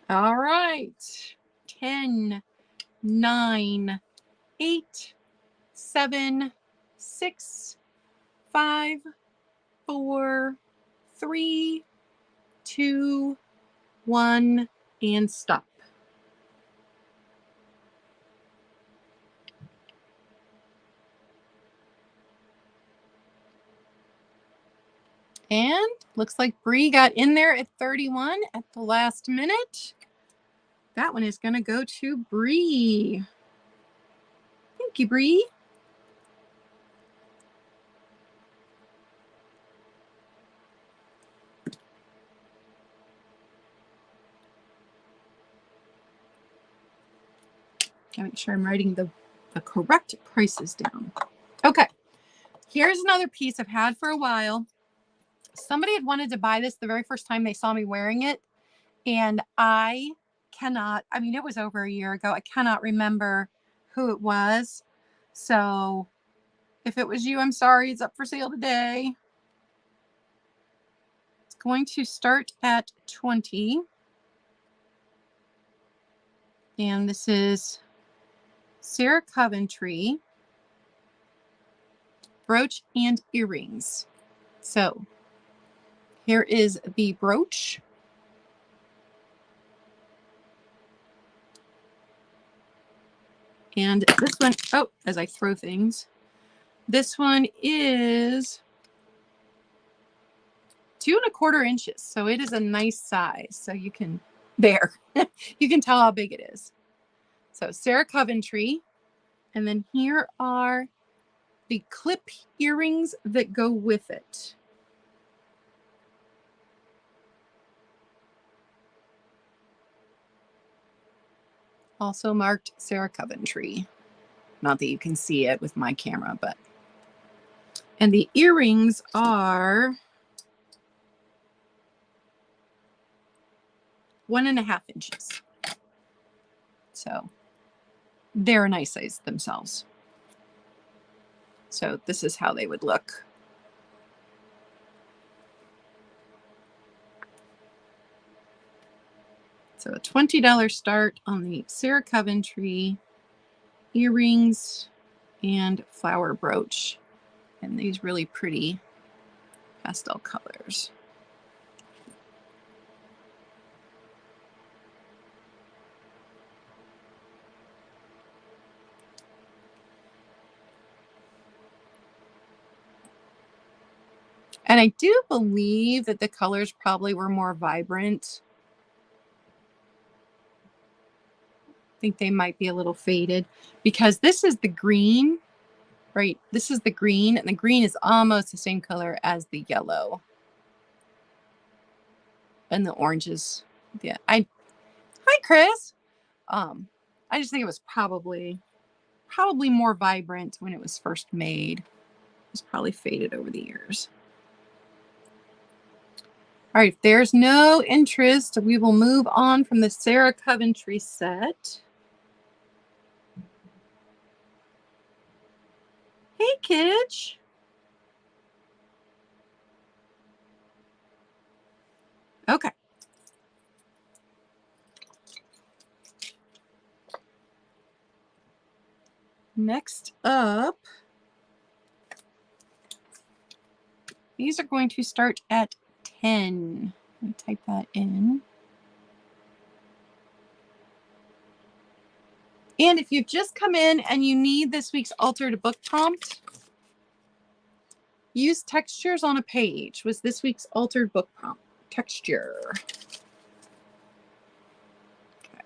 All right. 10, 9, 8, 7, 6, 5, 4, 3, 2, 1, and stop. And looks like Bree got in there at 31 at the last minute. That one is going to go to Bree. Thank you, Bree. Gotta make sure I'm writing the correct prices down. Okay, here's another piece I've had for a while. Somebody had wanted to buy this the very first time they saw me wearing it, and I cannot, I mean, it was over a year ago. I cannot remember who it was. So if it was you, I'm sorry. It's up for sale today. It's going to start at 20. And this is Sarah Coventry brooch and earrings. So here is the brooch. And this one, oh, as I throw things, this one is 2¼ inches. So it is a nice size. So you can, there, you can tell how big it is. So Sarah Coventry. And then here are the clip earrings that go with it. Also marked Sarah Coventry. Not that you can see it with my camera, but. And the earrings are 1½ inches. So they're a nice size themselves. So this is how they would look. So a $20 start on the Sarah Coventry earrings and flower brooch. And these really pretty pastel colors. And I do believe that the colors probably were more vibrant. I think they might be a little faded because this is the green, right? This is the green, and the green is almost the same color as the yellow. And the oranges. Yeah. Hi, Chris. I just think it was probably more vibrant when it was first made. It was probably faded over the years. All right, if there's no interest, we will move on from the Sarah Coventry set. Hey, Kitch. Okay. Next up, these are going to start at 10. Let me type that in. And if you've just come in and you need this week's altered book prompt, use textures on a page was this week's altered book prompt. Texture. Okay.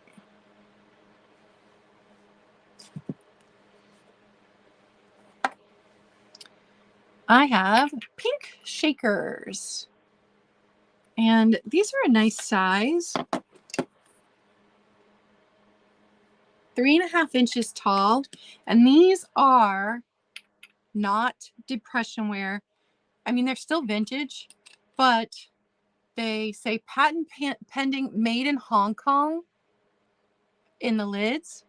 I have pink shakers. And these are a nice size. 3½ inches tall. And these are not depression wear. I mean, they're still vintage, but they say patent pending, made in Hong Kong. in the lids.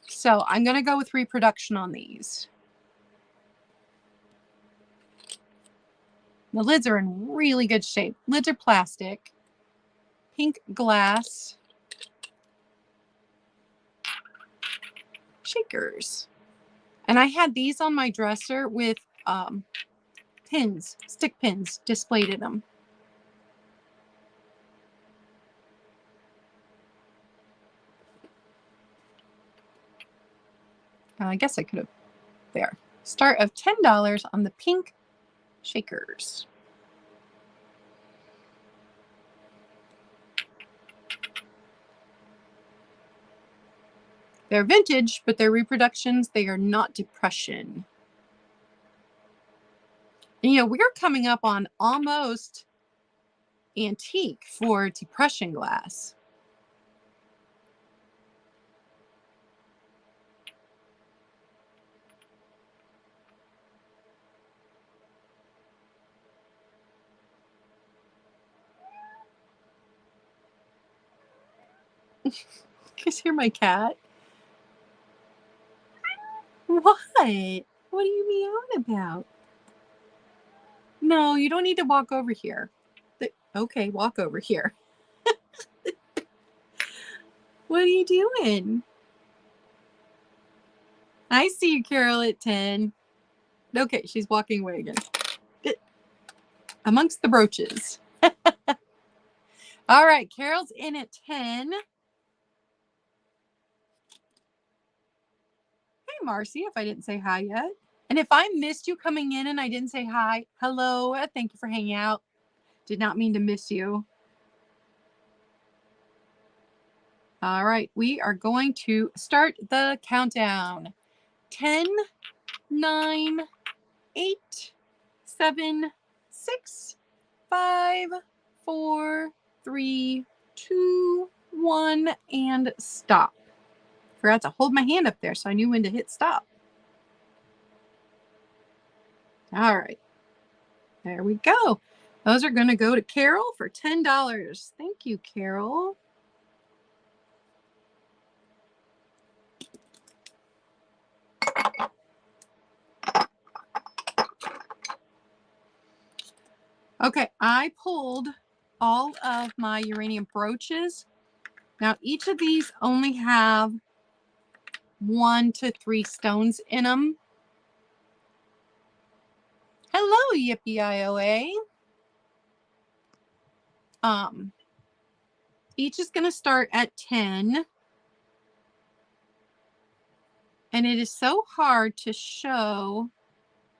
So I'm going to go with reproduction on these. The lids are in really good shape. Lids are plastic, pink glass, shakers. And I had these on my dresser with pins, stick pins displayed in them. I guess I could have, there. Start of $10 on the pink shakers. They're vintage, but they're reproductions. They are not depression. And, you know, we're coming up on almost antique for depression glass. You guys hear my cat? What? What are you meowing about? No, you don't need to walk over here. Okay, walk over here. What are you doing? I see you, Carol, at 10. Okay, she's walking away again. Amongst the brooches. All right, Carol's in at 10. Hey, Marcy, if I didn't say hi yet. And if I missed you coming in and I didn't say hi, hello, thank you for hanging out. Did not mean to miss you. All right, we are going to start the countdown. 10, 9, 8, 7, 6, 5, 4, 3, 2, 1, and stop. Forgot to hold my hand up there so I knew when to hit stop. All right. There we go. Those are going to go to Carol for $10. Thank you, Carol. Okay, I pulled all of my uranium brooches. Now, each of these only have 1 to 3 stones in them. Hello, Yippee-I-O-A. Each is going to start at 10. And it is so hard to show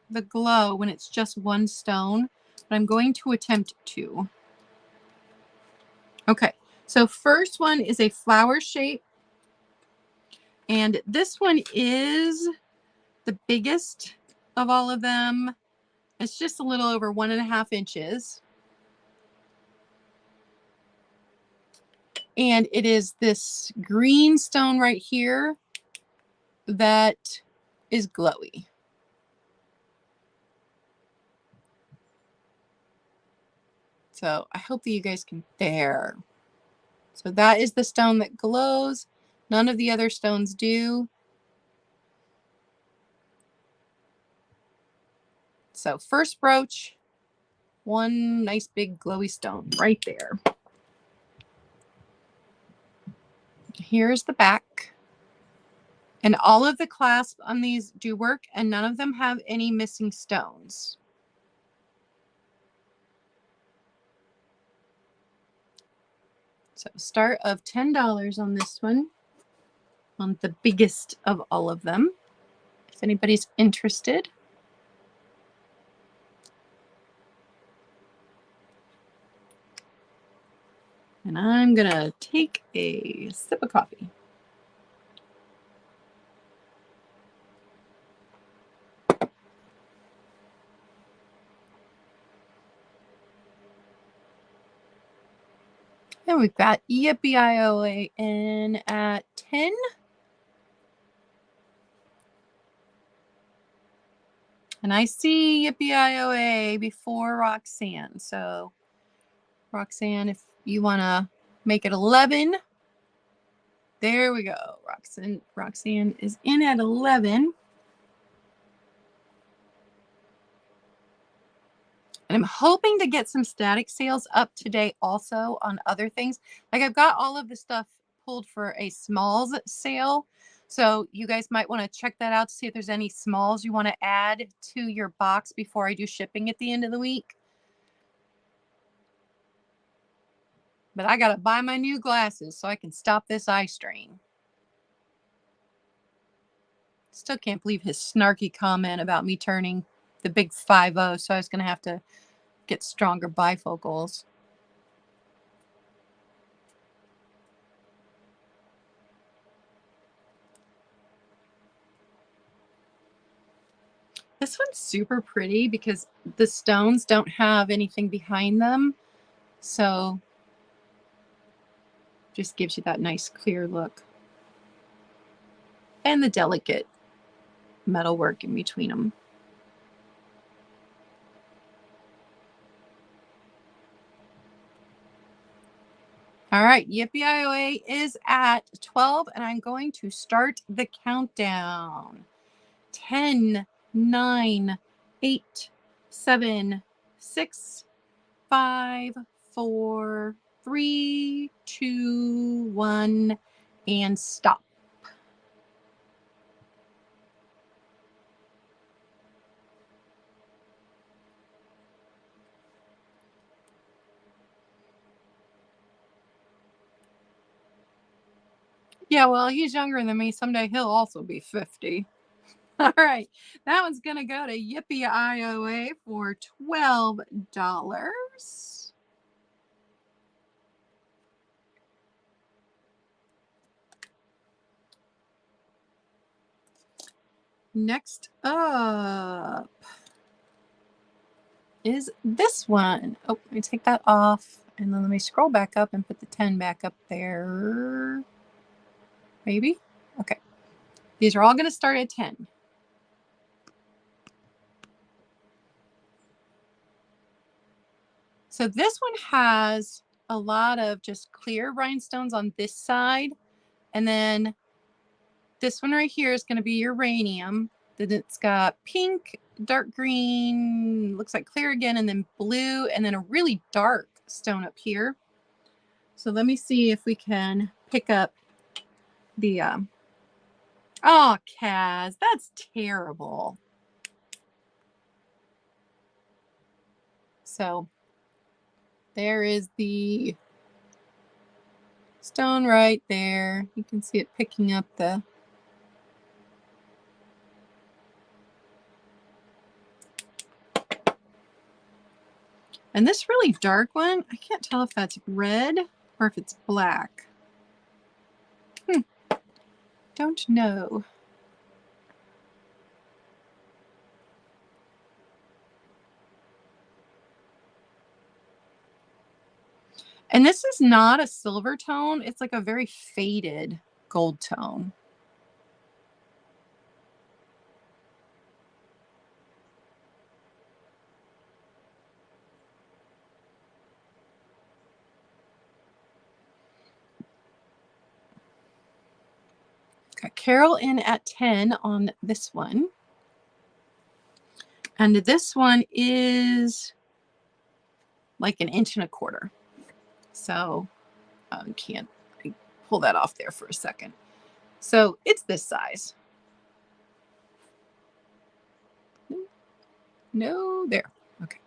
the glow when it's just 1 stone, but I'm going to attempt to. Okay, so first one is a flower shape. And this one is the biggest of all of them. It's just a little over 1.5 inches. And it is this green stone right here that is glowy. So I hope that you guys can, there. So that is the stone that glows. None of the other stones do. So first brooch, 1 nice big glowy stone right there. Here's the back. And all of the clasps on these do work, and none of them have any missing stones. So start of $10 on this one, on the biggest of all of them, if anybody's interested. And I'm going to take a sip of coffee. And we've got Yippee-I-O-A in at 10. And I see Yippee-I-O-A before Roxanne. So Roxanne, if you want to make it 11. There we go. Roxanne is in at 11. And I'm hoping to get some static sales up today also on other things. Like I've got all of the stuff pulled for a smalls sale. So you guys might want to check that out to see if there's any smalls you want to add to your box before I do shipping at the end of the week. But I got to buy my new glasses so I can stop this eye strain. Still can't believe his snarky comment about me turning the big 5-0. So I was going to have to get stronger bifocals. This one's super pretty because the stones don't have anything behind them. So just gives you that nice clear look. And the delicate metalwork in between them. All right, Yippee IOA is at 12, and I'm going to start the countdown. 10, 9, 8, 7, 6, 5, 4, 3, 2, 1, and stop. Yeah, well, he's younger than me. Someday he'll also be 50. All right. That one's going to go to Yippee IOA for $12. Next up is this one. Oh, let me take that off. And then let me scroll back up and put the 10 back up there. Maybe? Okay. These are all going to start at 10. So this one has a lot of just clear rhinestones on this side. And then this one right here is going to be uranium. Then it's got pink, dark green, looks like clear again, and then blue, and then a really dark stone up here. So let me see if we can pick up the, oh, Kaz, that's terrible. So there is the stone right there. You can see it picking up the, and this really dark one, I can't tell if that's red or if it's black. Don't know. And this is not a silver tone. It's like a very faded gold tone. Got Carol in at 10 on this one. And this one is like 1.25 inches. So can't pull that off there for a second. So it's this size. No, there. Okay.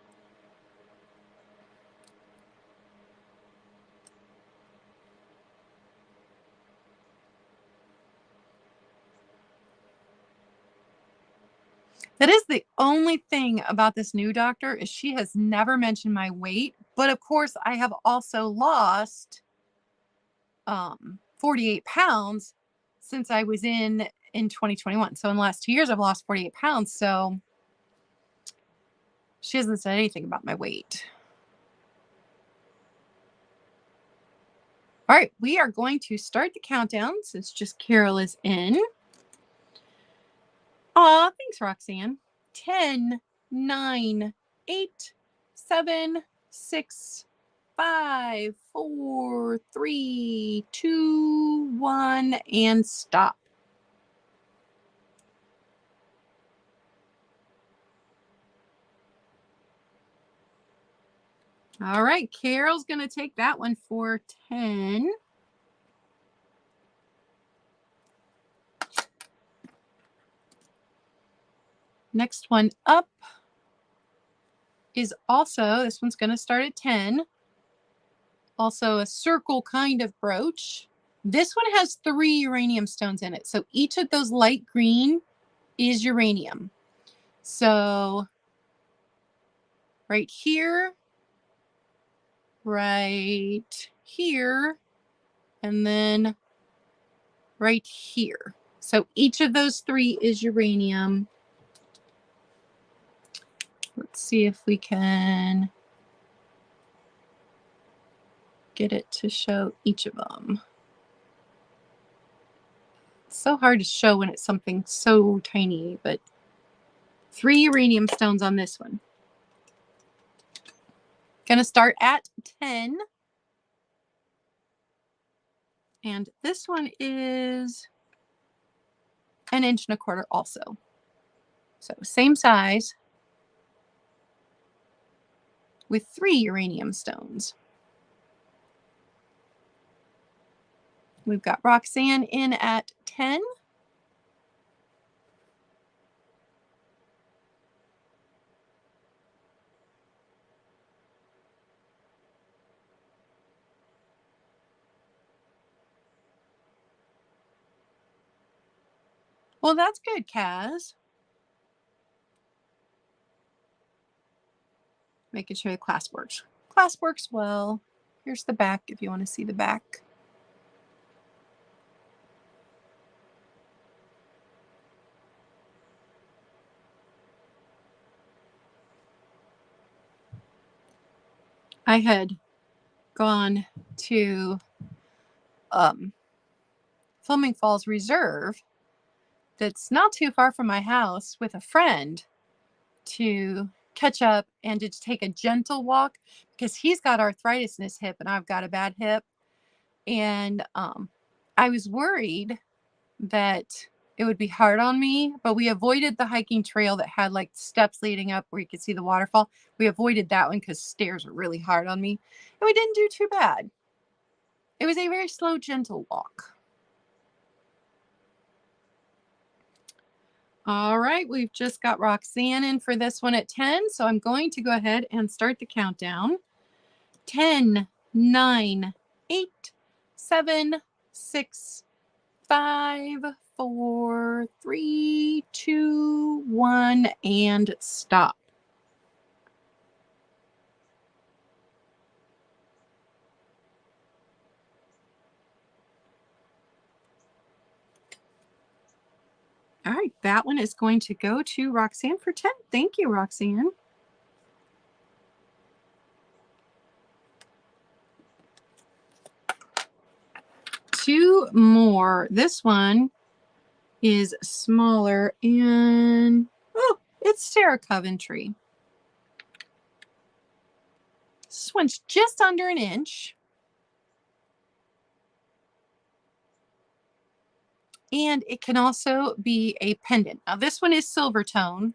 That is the only thing about this new doctor is she has never mentioned my weight. But of course, I have also lost 48 pounds since I was in 2021. So in the last 2 years, I've lost 48 pounds. So she hasn't said anything about my weight. All right, we are going to start the countdown since just Carol is in. Aw, thanks, Roxanne. 10, 9, 8, 7, 6, 5, 4, 3, 2, 1, and stop. All right, Carol's going to take that one for 10. Next one up is also, this one's going to start at 10. Also a circle kind of brooch. This one has 3 uranium stones in it. So each of those light green is uranium. So right here, right here, and then right here. So each of those 3 is uranium. Let's see if we can get it to show each of them. It's so hard to show when it's something so tiny, but 3 uranium stones on this one. Gonna start at 10. And this one is 1.25 inches also. So same size with 3 uranium stones. We've got Roxanne in at 10. Well, that's good, Kaz. Making sure the clasp works. Clasp works well. Here's the back if you want to see the back. I had gone to Fleming Falls Reserve that's not too far from my house with a friend to catch up and to take a gentle walk because he's got arthritis in his hip and I've got a bad hip. And I was worried that it would be hard on me, but we avoided the hiking trail that had like steps leading up where you could see the waterfall. We avoided that one because stairs were really hard on me, and we didn't do too bad. It was a very slow, gentle walk. All right, we've just got Roxanne in for this one at 10, so I'm going to go ahead and start the countdown. 10, 9, 8, 7, 6, 5, 4, 3, 2, 1, and stop. All right, that one is going to go to Roxanne for 10. Thank you, Roxanne. Two more. This one is smaller and, oh, it's Sarah Coventry. This one's just under 1 inch. And it can also be a pendant. Now this one is silver tone,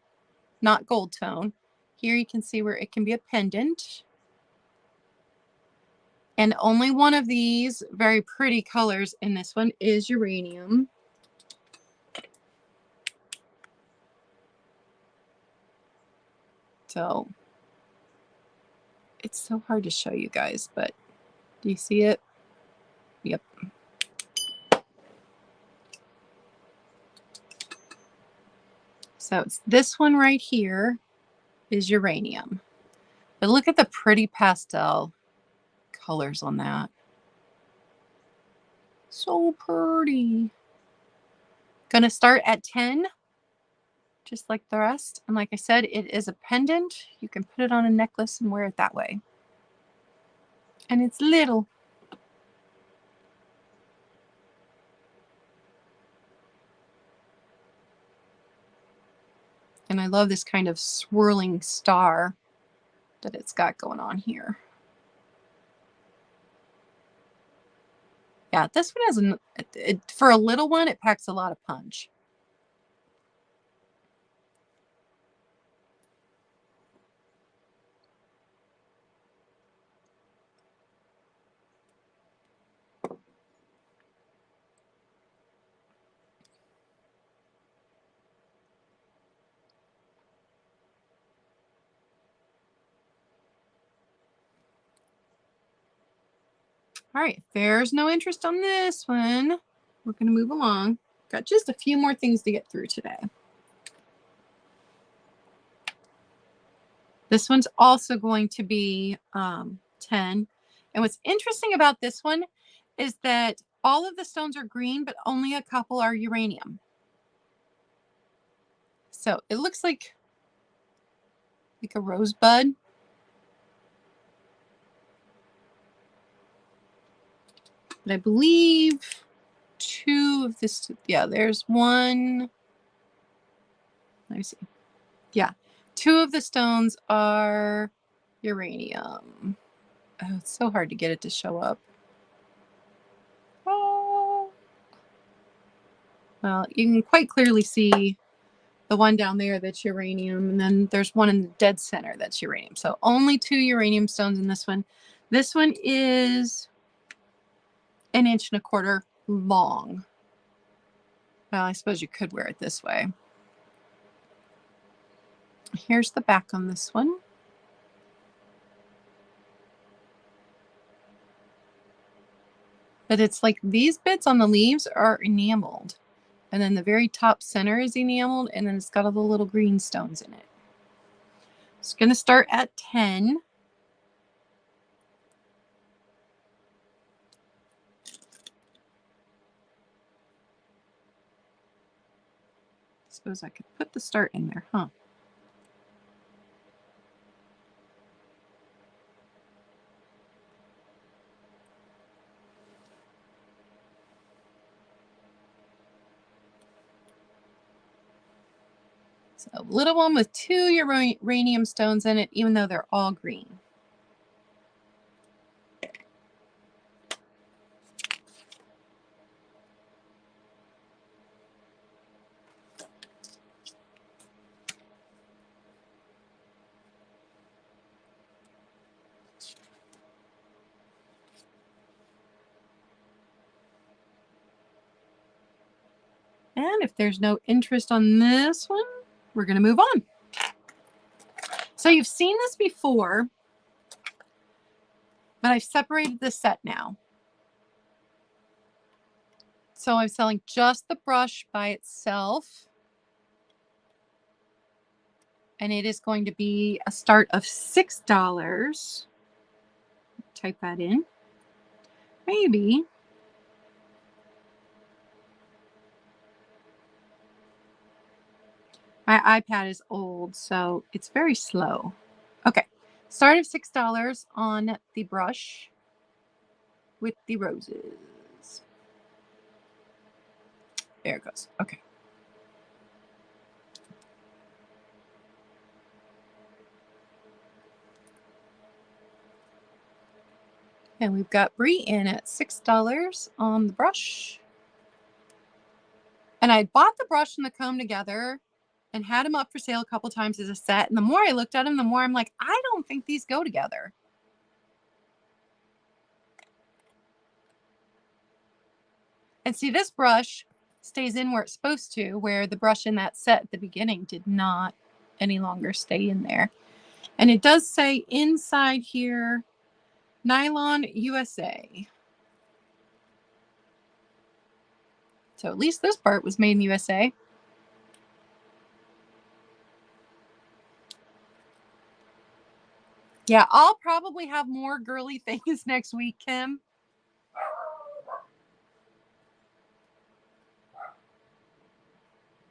not gold tone. Here you can see where it can be a pendant. And only one of these very pretty colors in this one is uranium. So it's so hard to show you guys, but do you see it? Yep. So it's this one right here is uranium. But look at the pretty pastel colors on that. So pretty. Gonna start at 10, just like the rest. And like I said, it is a pendant. You can put it on a necklace and wear it that way. And it's little. And I love this kind of swirling star that it's got going on here. Yeah, this one has for a little one, it packs a lot of punch. All right, if there's no interest on this one, we're going to move along. Got just a few more things to get through today. This one's also going to be 10. And what's interesting about this one is that all of the stones are green, but only a couple are uranium. So it looks like a rosebud. But I believe two of this, yeah, there's one. Let me see. Yeah, two of the stones are uranium. Oh, it's so hard to get it to show up. Oh. Well, you can quite clearly see the one down there that's uranium, and then there's one in the dead center that's uranium. So only two uranium stones in this one. This one is 1.25 inches long. Well, I suppose you could wear it this way. Here's the back on this one. But it's like these bits on the leaves are enameled. And then the very top center is enameled, and then it's got all the little green stones in it. It's going to start at 10. Suppose I could put the start in there, huh? So a little one with 2 uranium stones in it, even though they're all green. And if there's no interest on this one, we're going to move on. So you've seen this before, but I've separated the set now. So I'm selling just the brush by itself. And it is going to be a start of $6. Type that in. Maybe. My iPad is old, so it's very slow. Okay. Start of $6 on the brush with the roses. There it goes. Okay. And we've got Brie in at $6 on the brush. And I bought the brush and the comb together and had them up for sale a couple times as a set. And the more I looked at them, the more I'm like, I don't think these go together. And see, this brush stays in where it's supposed to, where the brush in that set at the beginning did not any longer stay in there. And it does say inside here, Nylon USA. So at least this part was made in USA. Yeah, I'll probably have more girly things next week, Kim.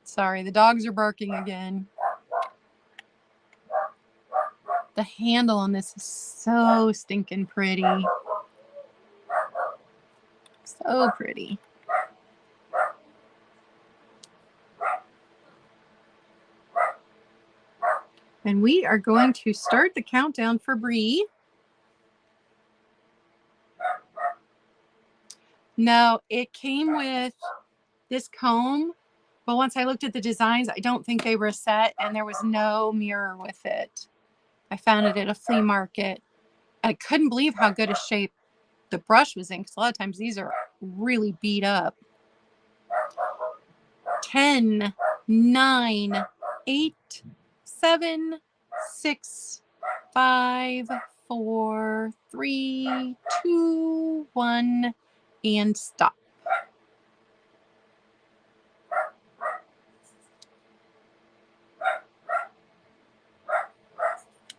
Sorry, the dogs are barking again. The handle on this is so stinking pretty. So pretty. And we are going to start the countdown for Brie. No, it came with this comb, but once I looked at the designs, I don't think they were a set, and there was no mirror with it. I found it at a flea market. I couldn't believe how good a shape the brush was in, because a lot of times these are really beat up. 10, 9, 8, 7, 6, 5, 4, 3, 2, 1, and stop.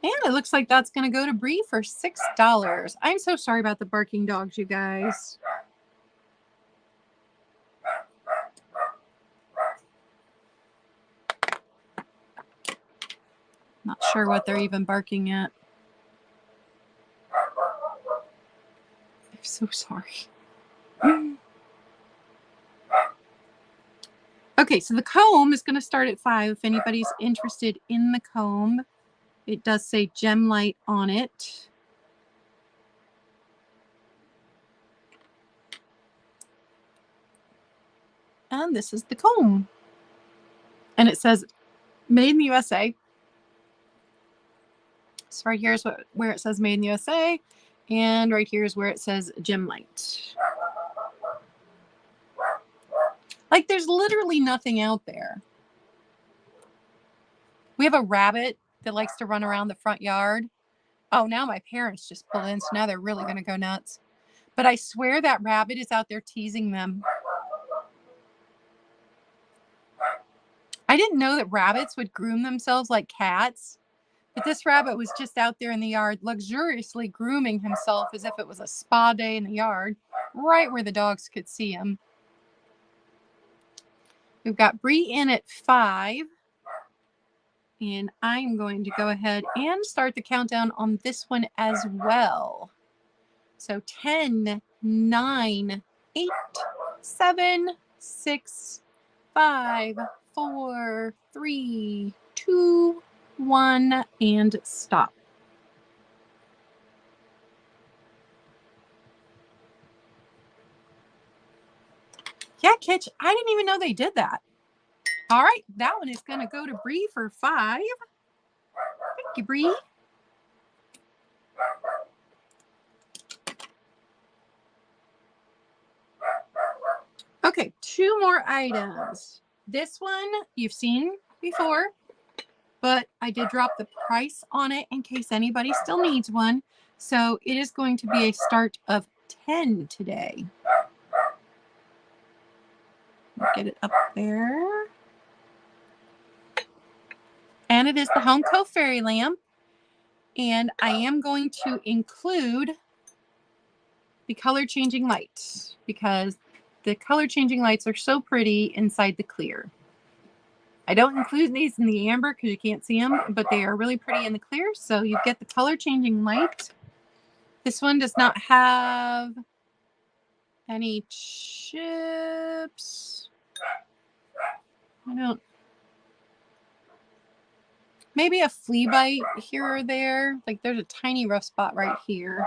And it looks like that's going to go to Bree for $6. I'm so sorry about the barking dogs, you guys. Not sure what they're even barking at. I'm so sorry. Okay, so the comb is going to start at 5 if anybody's interested in the comb. It does say Gem Light on it. And this is the comb. And it says Made in the USA. So right here is where it says Made in the USA. And right here is where it says Gem Light. Like, there's literally nothing out there. We have a rabbit that likes to run around the front yard. Oh, now my parents just pulled in, so now they're really going to go nuts. But I swear that rabbit is out there teasing them. I didn't know that rabbits would groom themselves like cats. But this rabbit was just out there in the yard, luxuriously grooming himself as if it was a spa day in the yard, right where the dogs could see him. We've got Bree in at 5. And I'm going to go ahead and start the countdown on this one as well. So 10, 9, 8, 7, 6, 5, 4, 3, 2, 1, and stop. Yeah, Kitch, I didn't even know they did that. All right, that one is going to go to Bree for 5. Thank you, Bree. Okay, 2 more items. This one you've seen before, but I did drop the price on it in case anybody still needs one. So it is going to be a start of 10 today. Get it up there. And it is the Homeco Fairy Lamp. And I am going to include the color changing light because the color changing lights are so pretty inside the clear. I don't include these in the amber because you can't see them, but they are really pretty in the clear. So you get the color changing light. This one does not have any chips. I don't. Maybe a flea bite here or there. Like there's a tiny rough spot right here.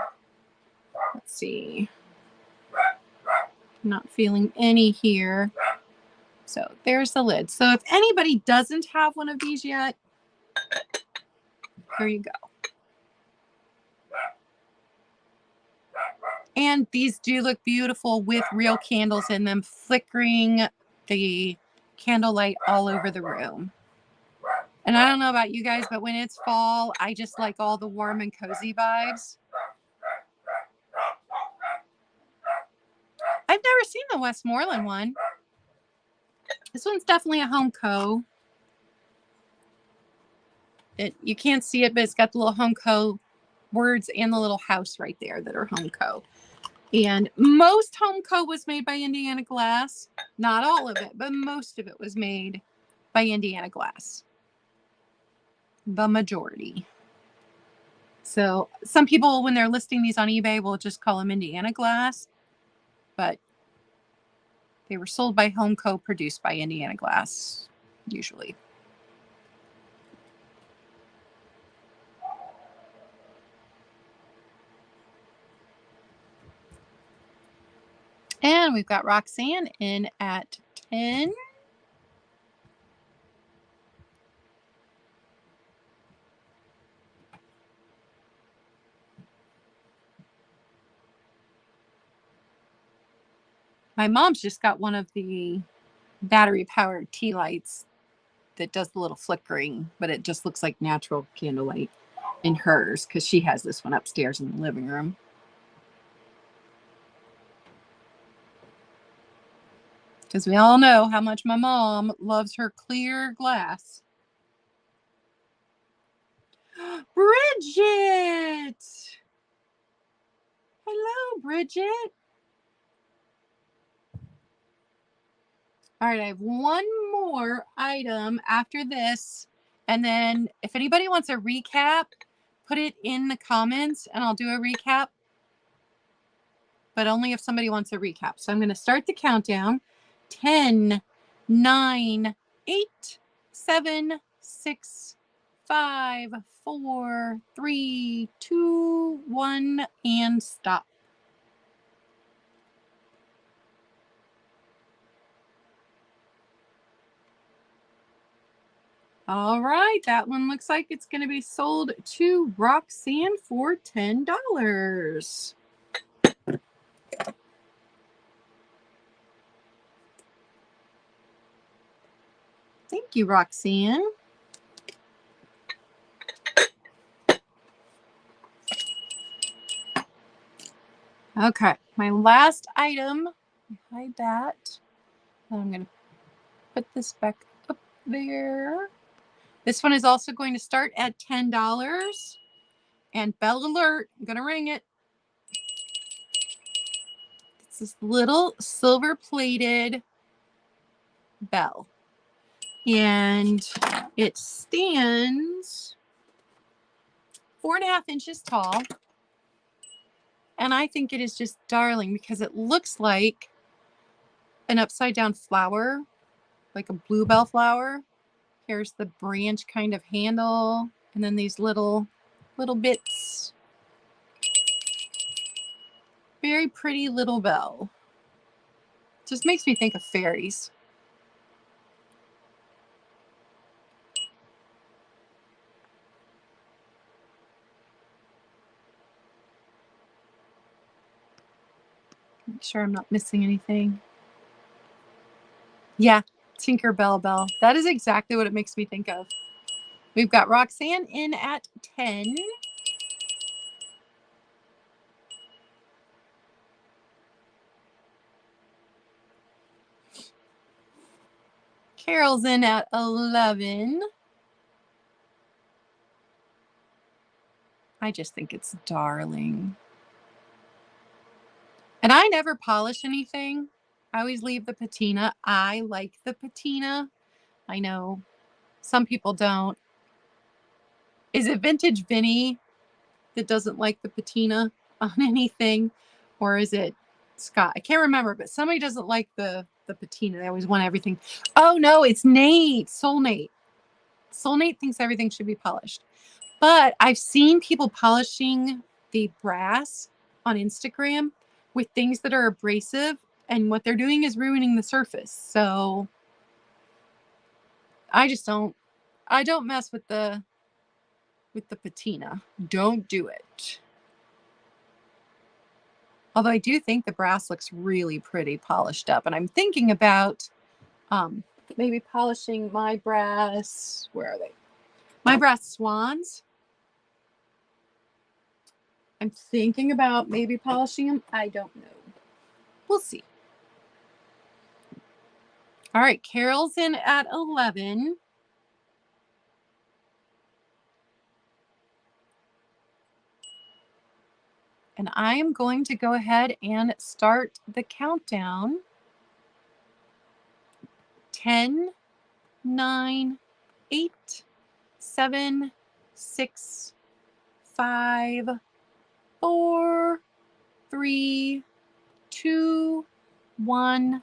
Let's see. Not feeling any here. So there's the lid. So if anybody doesn't have one of these yet, here you go. And these do look beautiful with real candles in them, flickering the candlelight all over the room. And I don't know about you guys, but when it's fall, I just like all the warm and cozy vibes. I've never seen the Westmoreland one. This one's definitely a Homeco. You can't see it, but it's got the little Homeco words and the little house right there that are Homeco. And most Homeco was made by Indiana Glass. Not all of it, but most of it was made by Indiana Glass. The majority. So some people, when they're listing these on eBay, will just call them Indiana Glass. But they were sold by Homeco, produced by Indiana Glass, usually. And And we've got Roxanne in at 10. My mom's just got one of the battery-powered tea lights that does the little flickering, but it just looks like natural candlelight in hers because she has this one upstairs in the living room. Because we all know how much my mom loves her clear glass. Bridget! Hello, Bridget. All right, I have one more item after this. And then if anybody wants a recap, put it in the comments and I'll do a recap. But only if somebody wants a recap. So I'm going to start the countdown. 10, 9, 8, 7, 6, 5, 4, 3, 2, 1, and stop. All right, that one looks like it's going to be sold to Roxanne for $10. Thank you, Roxanne. Okay, my last item, hide that. I'm going to put this back up there. This one is also going to start at $10. And bell alert, I'm going to ring it. It's this little silver plated bell. And it stands 4.5 inches tall. And I think it is just darling because it looks like an upside down flower, like a bluebell flower. Here's the branch kind of handle. And then these little bits. Very pretty little bell. Just makes me think of fairies. Make sure I'm not missing anything. Yeah, Tinkerbell bell. That is exactly what it makes me think of. We've got Roxanne in at 10. Carol's in at 11. I just think it's darling. And I never polish anything. I always leave the patina. I like the patina. I know some people don't. Is it Vintage Vinny that doesn't like the patina on anything? Or is it Scott? I can't remember, but somebody doesn't like the patina. They always want everything. Oh, no, it's Nate. Soul Nate. Soul Nate thinks everything should be polished. But I've seen people polishing the brass on Instagram with things that are abrasive, and what they're doing is ruining the surface. So I don't mess with the patina. Don't do it. Although I do think the brass looks really pretty polished up, and I'm thinking about maybe polishing my brass. Where are they? My brass swans. I'm thinking about maybe polishing them. I don't know. We'll see. All right, Carol's in at 11. And I am going to go ahead and start the countdown. 10, 9, 8, 7, 6, 5, 4, 3, 2, 1,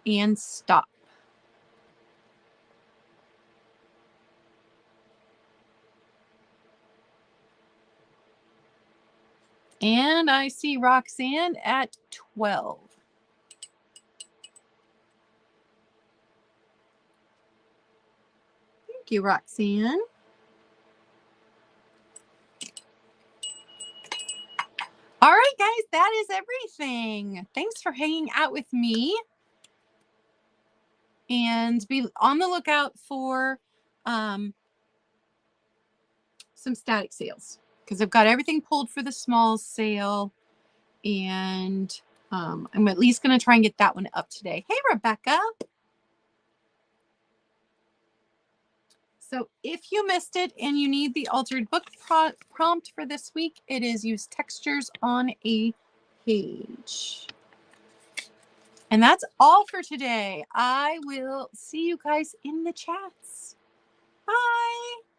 and stop. And I see Roxanne at 12. Thank you, Roxanne. All right, guys, that is everything. Thanks for hanging out with me. And be on the lookout for some static sales, because I've got everything pulled for the small sale. And I'm at least going to try and get that one up today. Hey, Rebecca. So if you missed it and you need the altered book prompt for this week, it is use textures on a page. And that's all for today. I will see you guys in the chats. Bye.